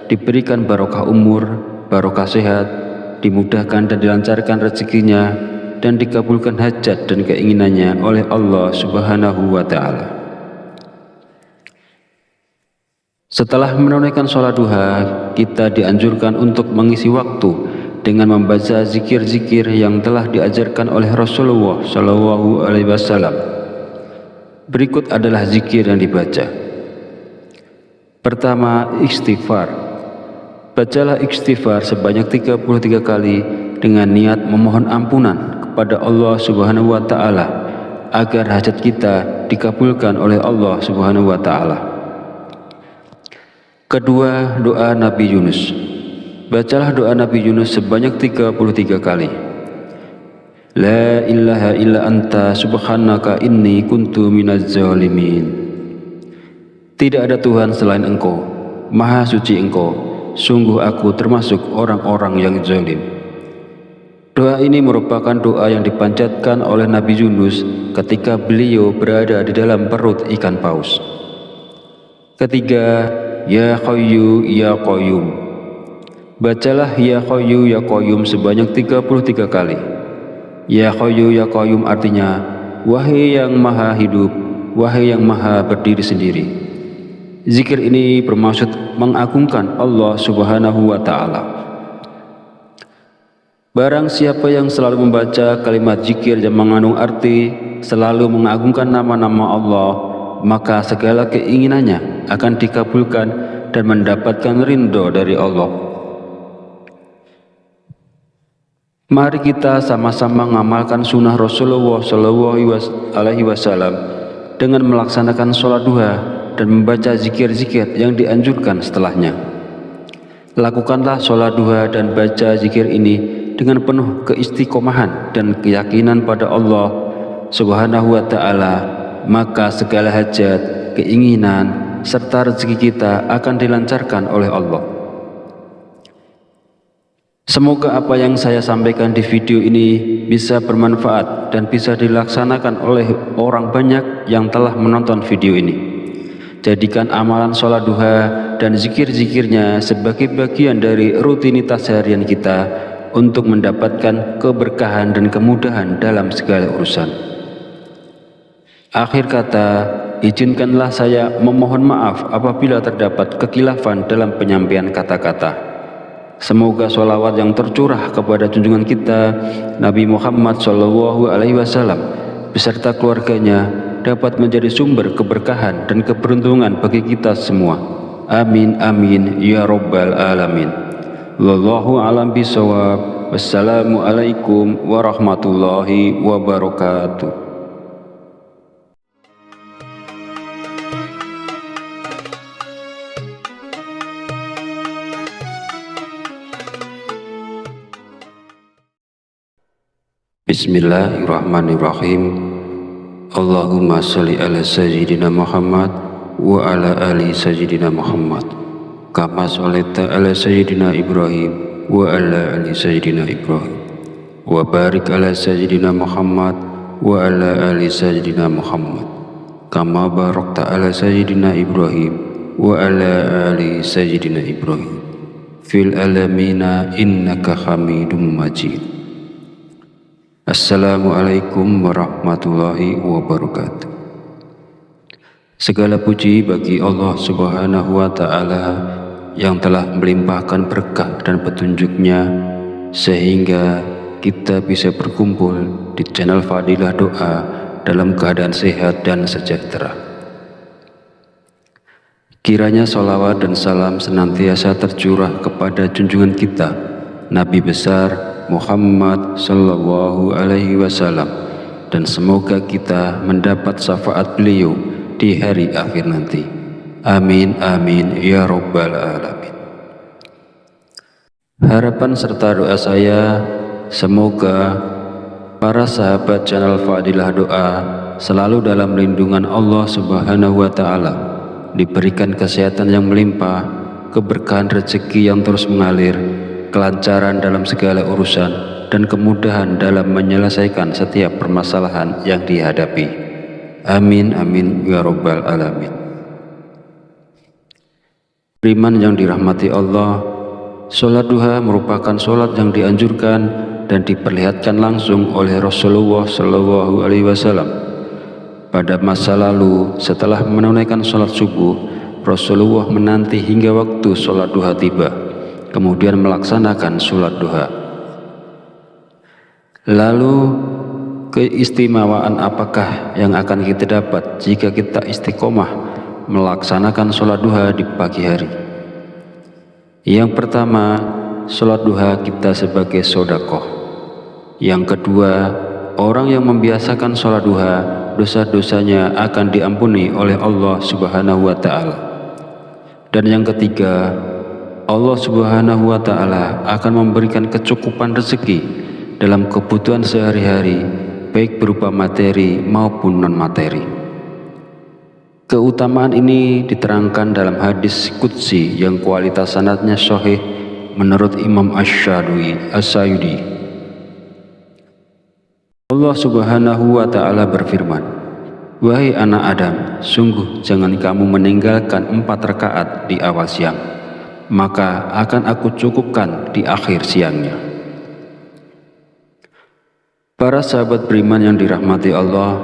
diberikan barokah umur, barokah sehat, dimudahkan dan dilancarkan rezekinya, dan dikabulkan hajat dan keinginannya oleh Allah Subhanahu wa Ta'ala. Setelah menunaikan sholat duha, kita dianjurkan untuk mengisi waktu dengan membaca zikir-zikir yang telah diajarkan oleh Rasulullah Shallallahu Alaihi Wasallam. Berikut adalah zikir yang dibaca. Pertama, istighfar. Bacalah istighfar sebanyak 33 kali dengan niat memohon ampunan kepada Allah Subhanahu wa Ta'ala agar hajat kita dikabulkan oleh Allah Subhanahu wa Ta'ala. Kedua, doa Nabi Yunus. Bacalah doa Nabi Yunus sebanyak 33 kali. La ilaha illa anta subhanaka inni kuntu minaz zalimin. Tidak ada Tuhan selain Engkau, Maha suci Engkau, sungguh aku termasuk orang-orang yang zalim. Doa ini merupakan doa yang dipanjatkan oleh Nabi Yunus ketika beliau berada di dalam perut ikan paus. Ketiga, Ya Hayyu Ya Qayyum. Bacalah Ya Hayyu Ya Qayyum sebanyak 33 kali. Ya Hayyu Ya Qayyum artinya, wahai yang maha hidup, wahai yang maha berdiri sendiri. Zikir ini bermaksud mengagungkan Allah Subhanahu wa Ta'ala. Barang siapa yang selalu membaca kalimat zikir yang mengandung arti selalu mengagungkan nama-nama Allah, maka segala keinginannya akan dikabulkan dan mendapatkan ridho dari Allah. Mari kita sama-sama mengamalkan sunnah Rasulullah Shallallahu Alaihi Wasallam dengan melaksanakan sholat duha dan membaca zikir-zikir yang dianjurkan setelahnya. Lakukanlah sholat duha dan baca zikir ini dengan penuh keistiqomahan dan keyakinan pada Allah Subhanahu wa Ta'ala, maka segala hajat, keinginan, serta rezeki kita akan dilancarkan oleh Allah. Semoga apa yang saya sampaikan di video ini bisa bermanfaat dan bisa dilaksanakan oleh orang banyak yang telah menonton video ini. Jadikan amalan sholat duha dan zikir-zikirnya sebagai bagian dari rutinitas harian kita untuk mendapatkan keberkahan dan kemudahan dalam segala urusan. Akhir kata, izinkanlah saya memohon maaf apabila terdapat kekhilafan dalam penyampaian kata-kata. Semoga sholawat yang tercurah kepada junjungan kita Nabi Muhammad SAW beserta keluarganya dapat menjadi sumber keberkahan dan keberuntungan bagi kita semua. Amin amin ya rabbal alamin. Wallahu a'lam bishawab. Wassalamualaikum warahmatullahi wabarakatuh. Bismillahirrahmanirrahim. Allahumma sholli ala sayyidina Muhammad wa ala ali sayyidina Muhammad kama sholaita ala sayyidina Ibrahim wa ala ali sayyidina Ibrahim wa barik ala sayyidina Muhammad wa ala ali sayyidina Muhammad kama barakta ala sayyidina Ibrahim wa ala ali sayyidina Ibrahim fil alamina innaka hamidum majid. Assalamualaikum warahmatullahi wabarakatuh. Segala puji bagi Allah Subhanahu wa Ta'ala yang telah melimpahkan berkah dan petunjuknya sehingga kita bisa berkumpul di channel Fadilah Doa dalam keadaan sehat dan sejahtera. Kiranya sholawat dan salam senantiasa tercurah kepada junjungan kita Nabi besar Muhammad sallallahu alaihi wasallam, dan semoga kita mendapat syafaat beliau di hari akhir nanti. Amin amin ya rabbal alamin. Harapan serta doa saya, semoga para sahabat channel Fadilah Doa selalu dalam lindungan Allah Subhanahu wa Ta'ala, diberikan kesehatan yang melimpah, keberkahan rezeki yang terus mengalir, kelancaran dalam segala urusan, dan kemudahan dalam menyelesaikan setiap permasalahan yang dihadapi. Amin amin ya rabbal alamin. Beriman yang dirahmati Allah, sholat duha merupakan sholat yang dianjurkan dan diperlihatkan langsung oleh Rasulullah SAW. Pada masa lalu, setelah menunaikan sholat subuh, Rasulullah menanti hingga waktu sholat duha tiba, kemudian melaksanakan sholat duha. Lalu keistimewaan apakah yang akan kita dapat jika kita istiqomah melaksanakan sholat duha di pagi hari? Yang pertama, sholat duha kita sebagai sedekah. Yang kedua, orang yang membiasakan sholat duha, dosa-dosanya akan diampuni oleh Allah Subhanahu wa Ta'ala. Dan yang ketiga, Allah Subhanahu wa Ta'ala akan memberikan kecukupan rezeki dalam kebutuhan sehari-hari, baik berupa materi maupun non-materi. Keutamaan ini diterangkan dalam hadis qudsi yang kualitas sanadnya sahih menurut Imam Asy-Syayudi. Allah Subhanahu wa Ta'ala berfirman, "Wahai anak Adam, sungguh jangan kamu meninggalkan 4 rakaat di awal siang, maka akan aku cukupkan di akhir siangnya." Para sahabat beriman yang dirahmati Allah,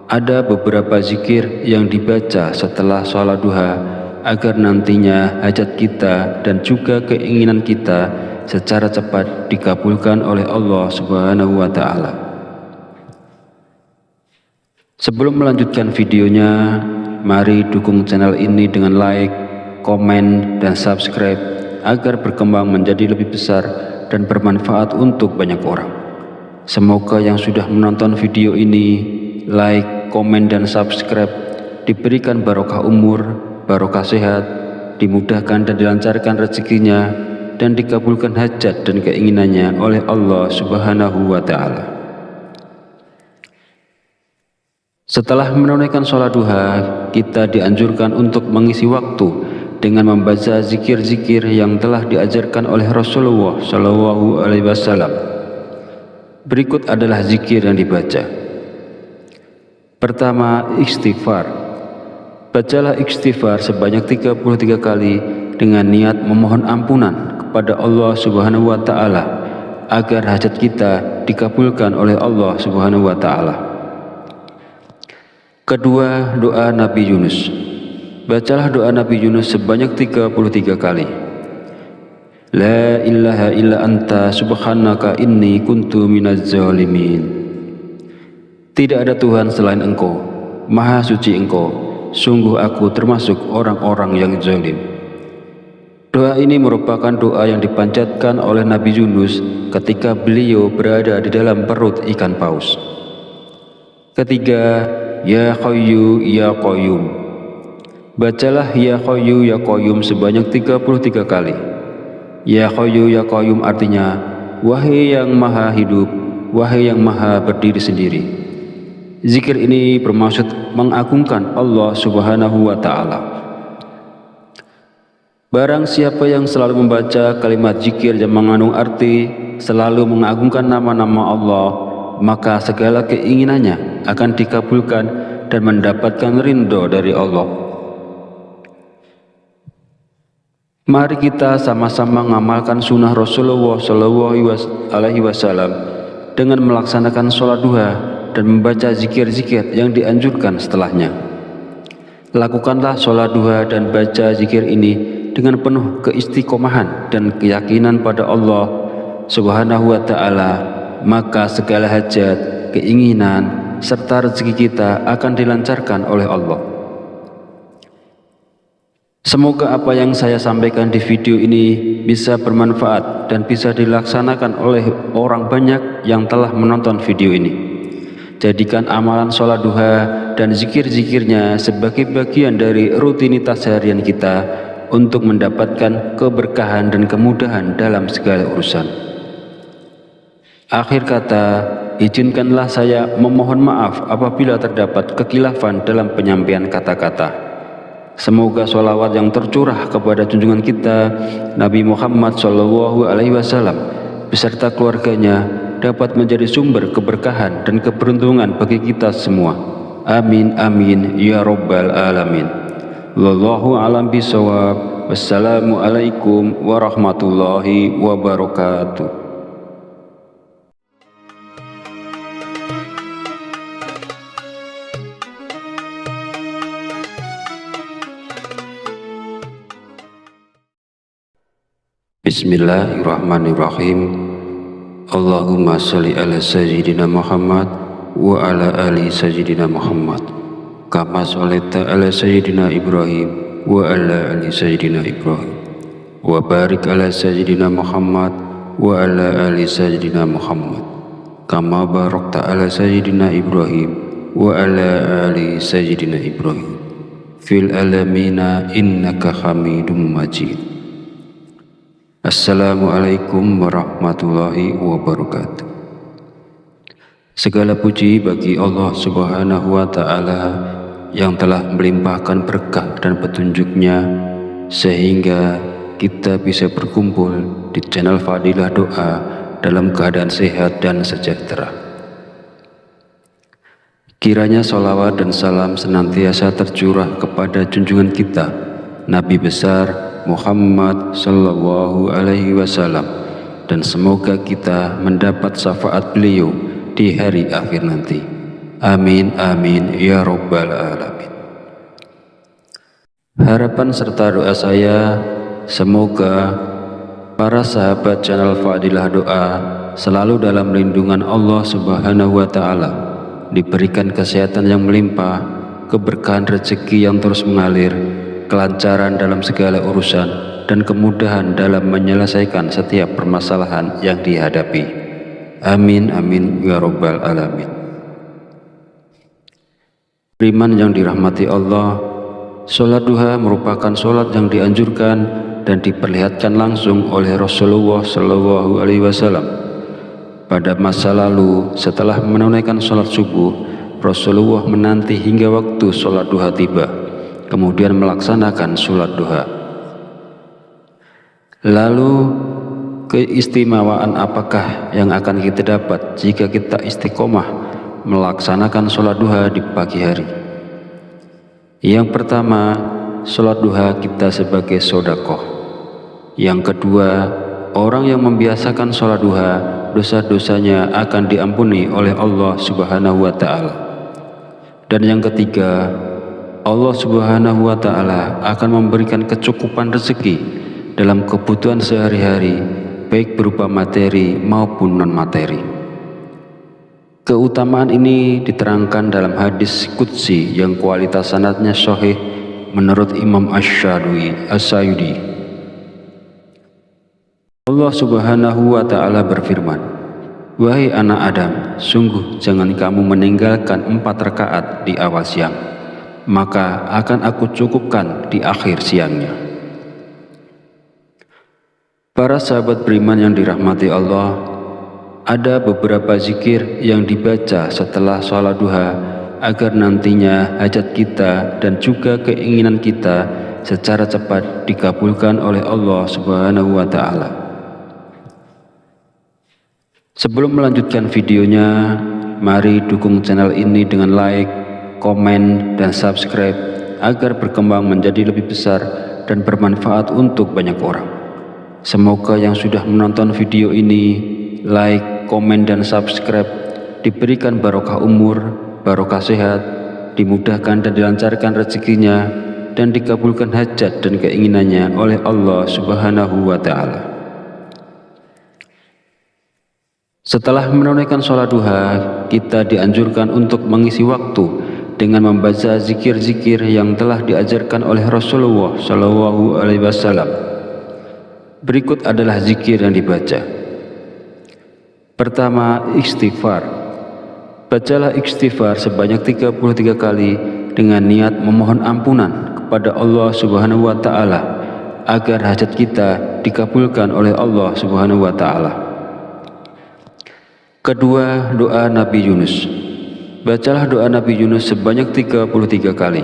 ada beberapa zikir yang dibaca setelah sholat duha agar nantinya hajat kita dan juga keinginan kita secara cepat dikabulkan oleh Allah Subhanahu wa Ta'ala. Sebelum melanjutkan videonya, mari dukung channel ini dengan like, komen, dan subscribe agar berkembang menjadi lebih besar dan bermanfaat untuk banyak orang. Semoga yang sudah menonton video ini, like, komen, dan subscribe diberikan barokah umur, barokah sehat, dimudahkan dan dilancarkan rezekinya, dan dikabulkan hajat dan keinginannya oleh Allah Subhanahu wa Ta'ala. Setelah menunaikan sholat duha, kita dianjurkan untuk mengisi waktu dengan membaca zikir-zikir yang telah diajarkan oleh Rasulullah Shallallahu Alaihi Wasallam. Berikut adalah zikir yang dibaca. Pertama, istighfar. Bacalah istighfar sebanyak 33 kali dengan niat memohon ampunan kepada Allah Subhanahu wa Ta'ala agar hajat kita dikabulkan oleh Allah Subhanahu wa Ta'ala. Kedua, doa Nabi Yunus. Bacalah doa Nabi Yunus sebanyak 33 kali. La ilaha illa anta subhanaka inni kuntu minaz zalimin. Tidak ada Tuhan selain Engkau, Maha suci Engkau, sungguh aku termasuk orang-orang yang zalim. Doa ini merupakan doa yang dipanjatkan oleh Nabi Yunus ketika beliau berada di dalam perut ikan paus. Ketiga, Ya Hayyu Ya Qayyum. Bacalah Ya Hayyu Ya Qayyum sebanyak 33 kali. Ya Hayyu Ya Qayyum artinya, wahai yang maha hidup, wahai yang maha berdiri sendiri. Zikir ini bermaksud mengagungkan Allah Subhanahu wa Ta'ala. Barang siapa yang selalu membaca kalimat zikir yang mengandung arti selalu mengagungkan nama-nama Allah, maka segala keinginannya akan dikabulkan dan mendapatkan ridho dari Allah. Mari kita sama-sama mengamalkan sunnah Rasulullah Shallallahu Alaihi Wasallam dengan melaksanakan sholat duha dan membaca zikir-zikir yang dianjurkan setelahnya. Lakukanlah sholat duha dan baca zikir ini dengan penuh keistiqomahan dan keyakinan pada Allah Subhanahu wa Ta'ala, maka segala hajat, keinginan, serta rezeki kita akan dilancarkan oleh Allah. Semoga apa yang saya sampaikan di video ini bisa bermanfaat dan bisa dilaksanakan oleh orang banyak yang telah menonton video ini. Jadikan amalan sholat duha dan zikir-zikirnya sebagai bagian dari rutinitas harian kita untuk mendapatkan keberkahan dan kemudahan dalam segala urusan. Akhir kata, izinkanlah saya memohon maaf apabila terdapat kekhilafan dalam penyampaian kata-kata. Semoga sholawat yang tercurah kepada junjungan kita Nabi Muhammad Shallallahu Alaihi Wasallam beserta keluarganya dapat menjadi sumber keberkahan dan keberuntungan bagi kita semua. Amin amin ya rabbal alamin. Wallahu a'lam bishawab. Wassalamualaikum warahmatullahi wabarakatuh. Bismillahirrahmanirrahim. Allahumma sholli ala sayyidina Muhammad wa ala ali sayyidina Muhammad kama sholaita ala sayyidina Ibrahim wa ala ali sayyidina Ibrahim wa barik ala sayyidina Muhammad wa ala ali sayyidina Muhammad kama barakta ala sayyidina Ibrahim wa ala ali sayyidina Ibrahim fil alamina innaka hamidum majid. Assalamualaikum warahmatullahi wabarakatuh. Segala puji bagi Allah Subhanahu wa Ta'ala yang telah melimpahkan berkah dan petunjuknya sehingga kita bisa berkumpul di channel Fadilah Doa dalam keadaan sehat dan sejahtera. Kiranya sholawat dan salam senantiasa tercurah kepada junjungan kita Nabi besar Muhammad Sallallahu Alaihi Wasallam, dan semoga kita mendapat syafaat beliau di hari akhir nanti. Amin amin ya rabbal alamin. Harapan serta doa saya, semoga para sahabat channel Fadilah Doa selalu dalam lindungan Allah Subhanahu wa Ta'ala, diberikan kesehatan yang melimpah, keberkahan rezeki yang terus mengalir, kelancaran dalam segala urusan, dan kemudahan dalam menyelesaikan setiap permasalahan yang dihadapi. Amin amin ya rabbal alamin. Beriman yang dirahmati Allah, Sholat duha merupakan sholat yang dianjurkan dan diperlihatkan langsung oleh Rasulullah SAW. Pada masa lalu, setelah menunaikan sholat subuh, Rasulullah menanti hingga waktu sholat duha tiba, kemudian melaksanakan sholat duha. Lalu, keistimewaan apakah yang akan kita dapat jika kita istiqomah melaksanakan sholat duha di pagi hari? Yang pertama, sholat duha kita sebagai sedekah. Yang kedua, orang yang membiasakan sholat duha, dosa-dosanya akan diampuni oleh Allah Subhanahu wa Ta'ala. Dan yang ketiga, Allah Subhanahu wa Ta'ala akan memberikan kecukupan rezeki dalam kebutuhan sehari-hari, baik berupa materi maupun non-materi. Keutamaan ini diterangkan dalam hadis qudsi yang kualitas sanadnya sahih menurut Imam Asy-Syayudi. Allah Subhanahu wa Ta'ala berfirman, "Wahai anak Adam, sungguh jangan kamu meninggalkan 4 rakaat di awal siang, maka akan aku cukupkan di akhir siangnya." Para sahabat beriman yang dirahmati Allah, ada beberapa zikir yang dibaca setelah sholat duha agar nantinya hajat kita dan juga keinginan kita secara cepat dikabulkan oleh Allah Subhanahu wa Ta'ala. Sebelum melanjutkan videonya, mari dukung channel ini dengan like, komen, dan subscribe agar berkembang menjadi lebih besar dan bermanfaat untuk banyak orang. Semoga yang sudah menonton video ini, like, komen, dan subscribe diberikan barokah umur, barokah sehat, dimudahkan dan dilancarkan rezekinya, dan dikabulkan hajat dan keinginannya oleh Allah Subhanahu wa Ta'ala. Setelah menunaikan sholat duha, kita dianjurkan untuk mengisi waktu dengan membaca zikir-zikir yang telah diajarkan oleh Rasulullah SAW. Berikut adalah zikir yang dibaca. Pertama, istighfar. Bacalah istighfar sebanyak 33 kali dengan niat memohon ampunan kepada Allah Subhanahu wa Ta'ala agar hajat kita dikabulkan oleh Allah Subhanahu wa Ta'ala. Kedua, doa Nabi Yunus. Bacalah doa Nabi Yunus sebanyak 33 kali.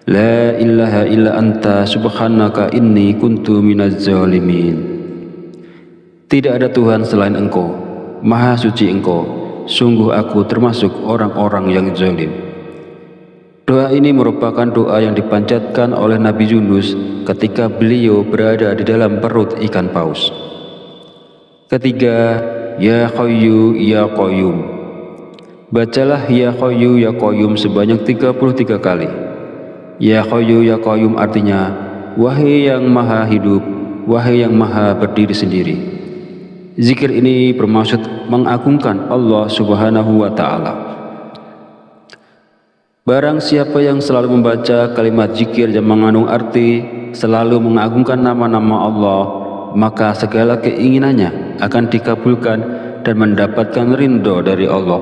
La ilaha illa anta subhanaka inni kuntu minaz zalimin. Tidak ada Tuhan selain Engkau, Maha suci Engkau, sungguh aku termasuk orang-orang yang zalim. Doa ini merupakan doa yang dipanjatkan oleh Nabi Yunus ketika beliau berada di dalam perut ikan paus. Ketiga, Ya Hayyu Ya Qayyum. Bacalah Ya Hayyu Ya Qayyum sebanyak 33 kali. Ya Hayyu Ya Qayyum artinya, wahai yang maha hidup, wahai yang maha berdiri sendiri. Zikir ini bermaksud mengagungkan Allah Subhanahu wa Ta'ala. Barang siapa yang selalu membaca kalimat zikir yang mengandung arti selalu mengagungkan nama-nama Allah, maka segala keinginannya akan dikabulkan dan mendapatkan ridho dari Allah.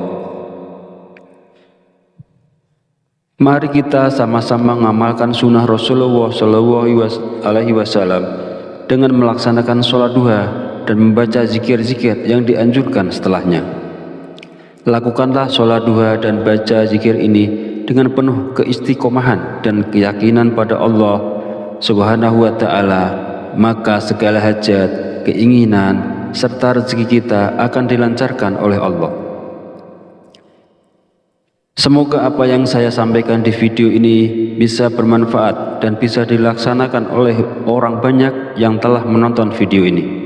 Mari kita sama-sama mengamalkan sunnah Rasulullah SAW dengan melaksanakan sholat duha dan membaca zikir-zikir yang dianjurkan setelahnya. Lakukanlah sholat duha dan baca zikir ini dengan penuh keistiqomahan dan keyakinan pada Allah Subhanahu wa Ta'ala, maka segala hajat, keinginan, serta rezeki kita akan dilancarkan oleh Allah. Semoga apa yang saya sampaikan di video ini bisa bermanfaat dan bisa dilaksanakan oleh orang banyak yang telah menonton video ini.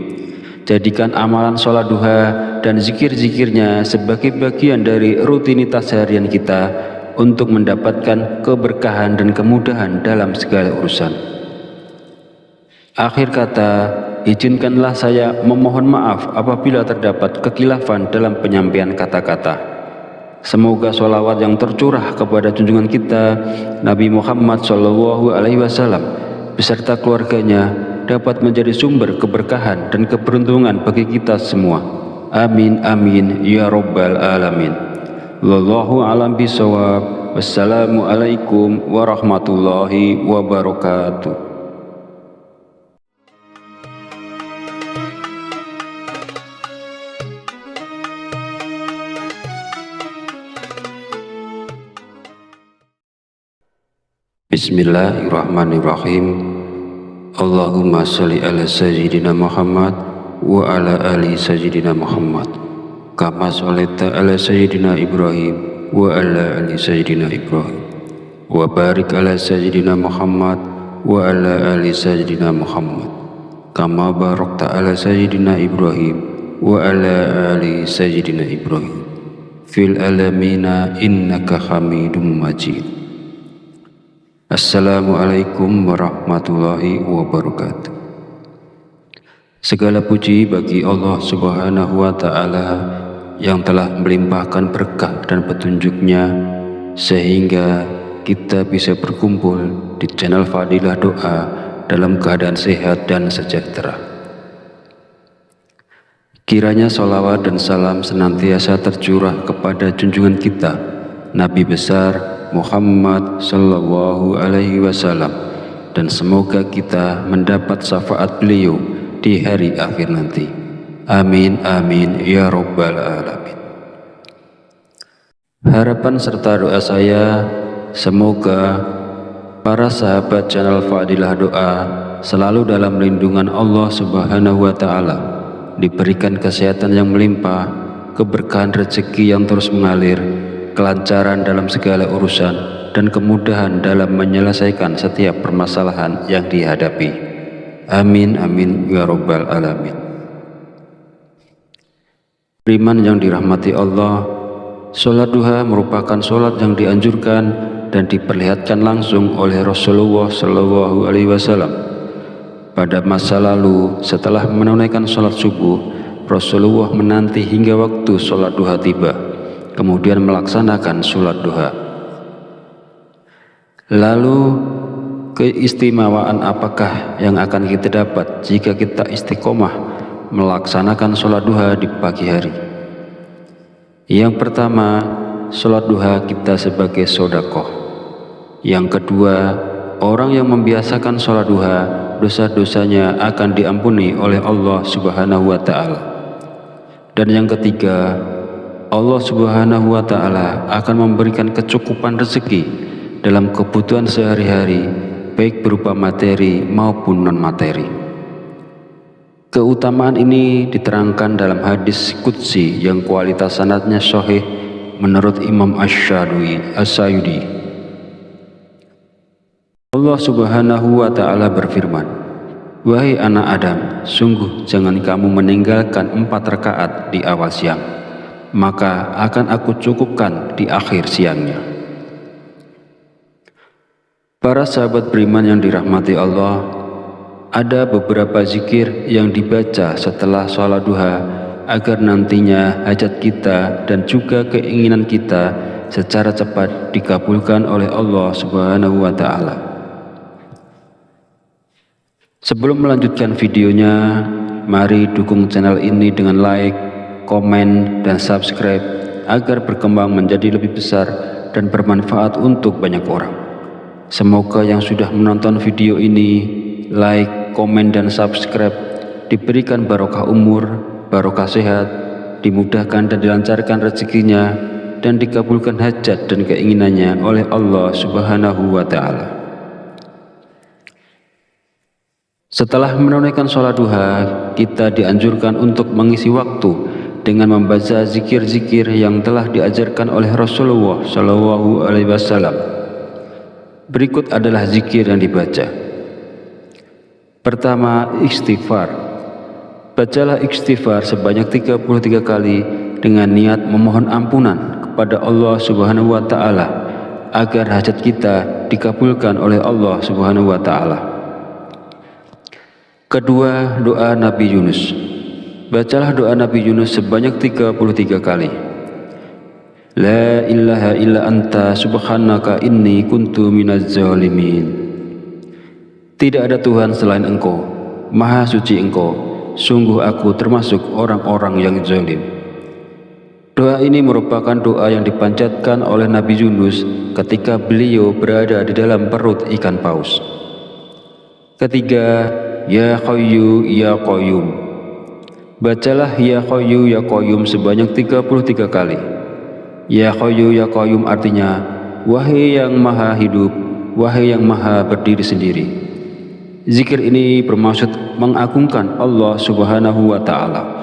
Jadikan amalan sholat duha dan zikir-zikirnya sebagai bagian dari rutinitas harian kita untuk mendapatkan keberkahan dan kemudahan dalam segala urusan. Akhir kata, izinkanlah saya memohon maaf apabila terdapat kekhilafan dalam penyampaian kata-kata. Semoga sholawat yang tercurah kepada junjungan kita Nabi Muhammad SAW beserta keluarganya dapat menjadi sumber keberkahan dan keberuntungan bagi kita semua. Amin amin ya rabbal alamin. Wallahu a'lam bishawab. Wassalamualaikum warahmatullahi wabarakatuh. Bismillahirrahmanirrahim. Allahumma sholli ala sayyidina Muhammad wa ala ali sayyidina Muhammad kama sholaita ala sayyidina Ibrahim wa ala ali sayyidina Ibrahim wa barik ala sayyidina Muhammad wa ala ali sayyidina Muhammad kama barakta ala sayyidina Ibrahim wa ala ali sayyidina Ibrahim fil alamina innaka Hamidum Majid. Assalamualaikum warahmatullahi wabarakatuh. Segala puji bagi Allah Subhanahu wa Ta'ala yang telah melimpahkan berkah dan petunjuknya sehingga kita bisa berkumpul di channel Fadilah Doa dalam keadaan sehat dan sejahtera. Kiranya sholawat dan salam senantiasa tercurah kepada junjungan kita Nabi besar Muhammad Sallallahu Alaihi Wasallam, dan semoga kita mendapat syafaat beliau di hari akhir nanti. Amin amin ya Rabbal Alamin. Harapan serta doa saya, semoga para sahabat channel Fadilah Doa selalu dalam lindungan Allah Subhanahu wa Ta'ala, diberikan kesehatan yang melimpah, keberkahan rezeki yang terus mengalir, kelancaran dalam segala urusan, dan kemudahan dalam menyelesaikan setiap permasalahan yang dihadapi. Amin amin ya Rabbal Alamin. Beriman yang dirahmati Allah, sholat duha merupakan sholat yang dianjurkan dan diperlihatkan langsung oleh Rasulullah Shallallahu Alaihi Wasallam. Pada masa lalu, setelah menunaikan sholat subuh, Rasulullah menanti hingga waktu sholat duha tiba, kemudian melaksanakan sholat duha. Lalu keistimewaan apakah yang akan kita dapat jika kita istiqomah melaksanakan sholat duha di pagi hari? Yang pertama, sholat duha kita sebagai sedekah. Yang kedua, orang yang membiasakan sholat duha, dosa-dosanya akan diampuni oleh Allah Subhanahu wa Ta'ala. Dan yang ketiga, Allah Subhanahu wa Ta'ala akan memberikan kecukupan rezeki dalam kebutuhan sehari-hari, baik berupa materi maupun non-materi. Keutamaan ini diterangkan dalam hadis qudsi yang kualitas sanadnya sahih menurut Imam Asy-Syayudi. Allah Subhanahu wa Ta'ala berfirman, "Wahai anak Adam, sungguh jangan kamu meninggalkan 4 rakaat di awal siang, maka akan aku cukupkan di akhir siangnya." Para sahabat beriman yang dirahmati Allah, ada beberapa zikir yang dibaca setelah sholat duha agar nantinya hajat kita dan juga keinginan kita secara cepat dikabulkan oleh Allah Subhanahu wa Ta'ala. Sebelum melanjutkan videonya, mari dukung channel ini dengan like, komen, dan subscribe agar berkembang menjadi lebih besar dan bermanfaat untuk banyak orang. Semoga yang sudah menonton video ini, like, komen, dan subscribe diberikan barokah umur, barokah sehat, dimudahkan dan dilancarkan rezekinya, dan dikabulkan hajat dan keinginannya oleh Allah Subhanahu wa Ta'ala. Setelah menunaikan sholat duha, kita dianjurkan untuk mengisi waktu dengan membaca zikir-zikir yang telah diajarkan oleh Rasulullah Shallallahu Alaihi Wasallam. Berikut adalah zikir yang dibaca. Pertama, istighfar. Bacalah istighfar sebanyak 33 kali dengan niat memohon ampunan kepada Allah Subhanahu wa Ta'ala agar hajat kita dikabulkan oleh Allah Subhanahu wa Ta'ala. Kedua, doa Nabi Yunus. Bacalah doa Nabi Yunus sebanyak 33 kali. La ilaha illa anta subhanaka inni kuntu minaz zalimin. Tidak ada Tuhan selain Engkau, Maha suci Engkau, sungguh aku termasuk orang-orang yang zalim. Doa ini merupakan doa yang dipanjatkan oleh Nabi Yunus ketika beliau berada di dalam perut ikan paus. Ketiga, Ya Hayyu Ya Qayyum. Bacalah Ya Hayyu Ya Qayyum sebanyak 33 kali. Ya Hayyu Ya Qayyum artinya, wahai yang maha hidup, wahai yang maha berdiri sendiri. Zikir ini bermaksud mengagungkan Allah Subhanahu wa Ta'ala.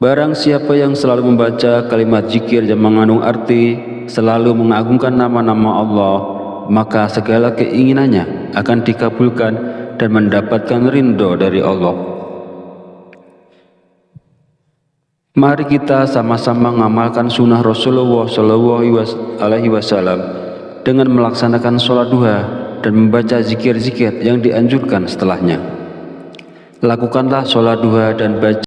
Barang siapa yang selalu membaca kalimat zikir yang mengandung arti selalu mengagungkan nama-nama Allah, maka segala keinginannya akan dikabulkan dan mendapatkan ridho dari Allah. Mari kita sama-sama mengamalkan sunnah Rasulullah SAW dengan melaksanakan sholat duha dan membaca zikir-zikir yang dianjurkan setelahnya. Lakukanlah sholat duha dan baca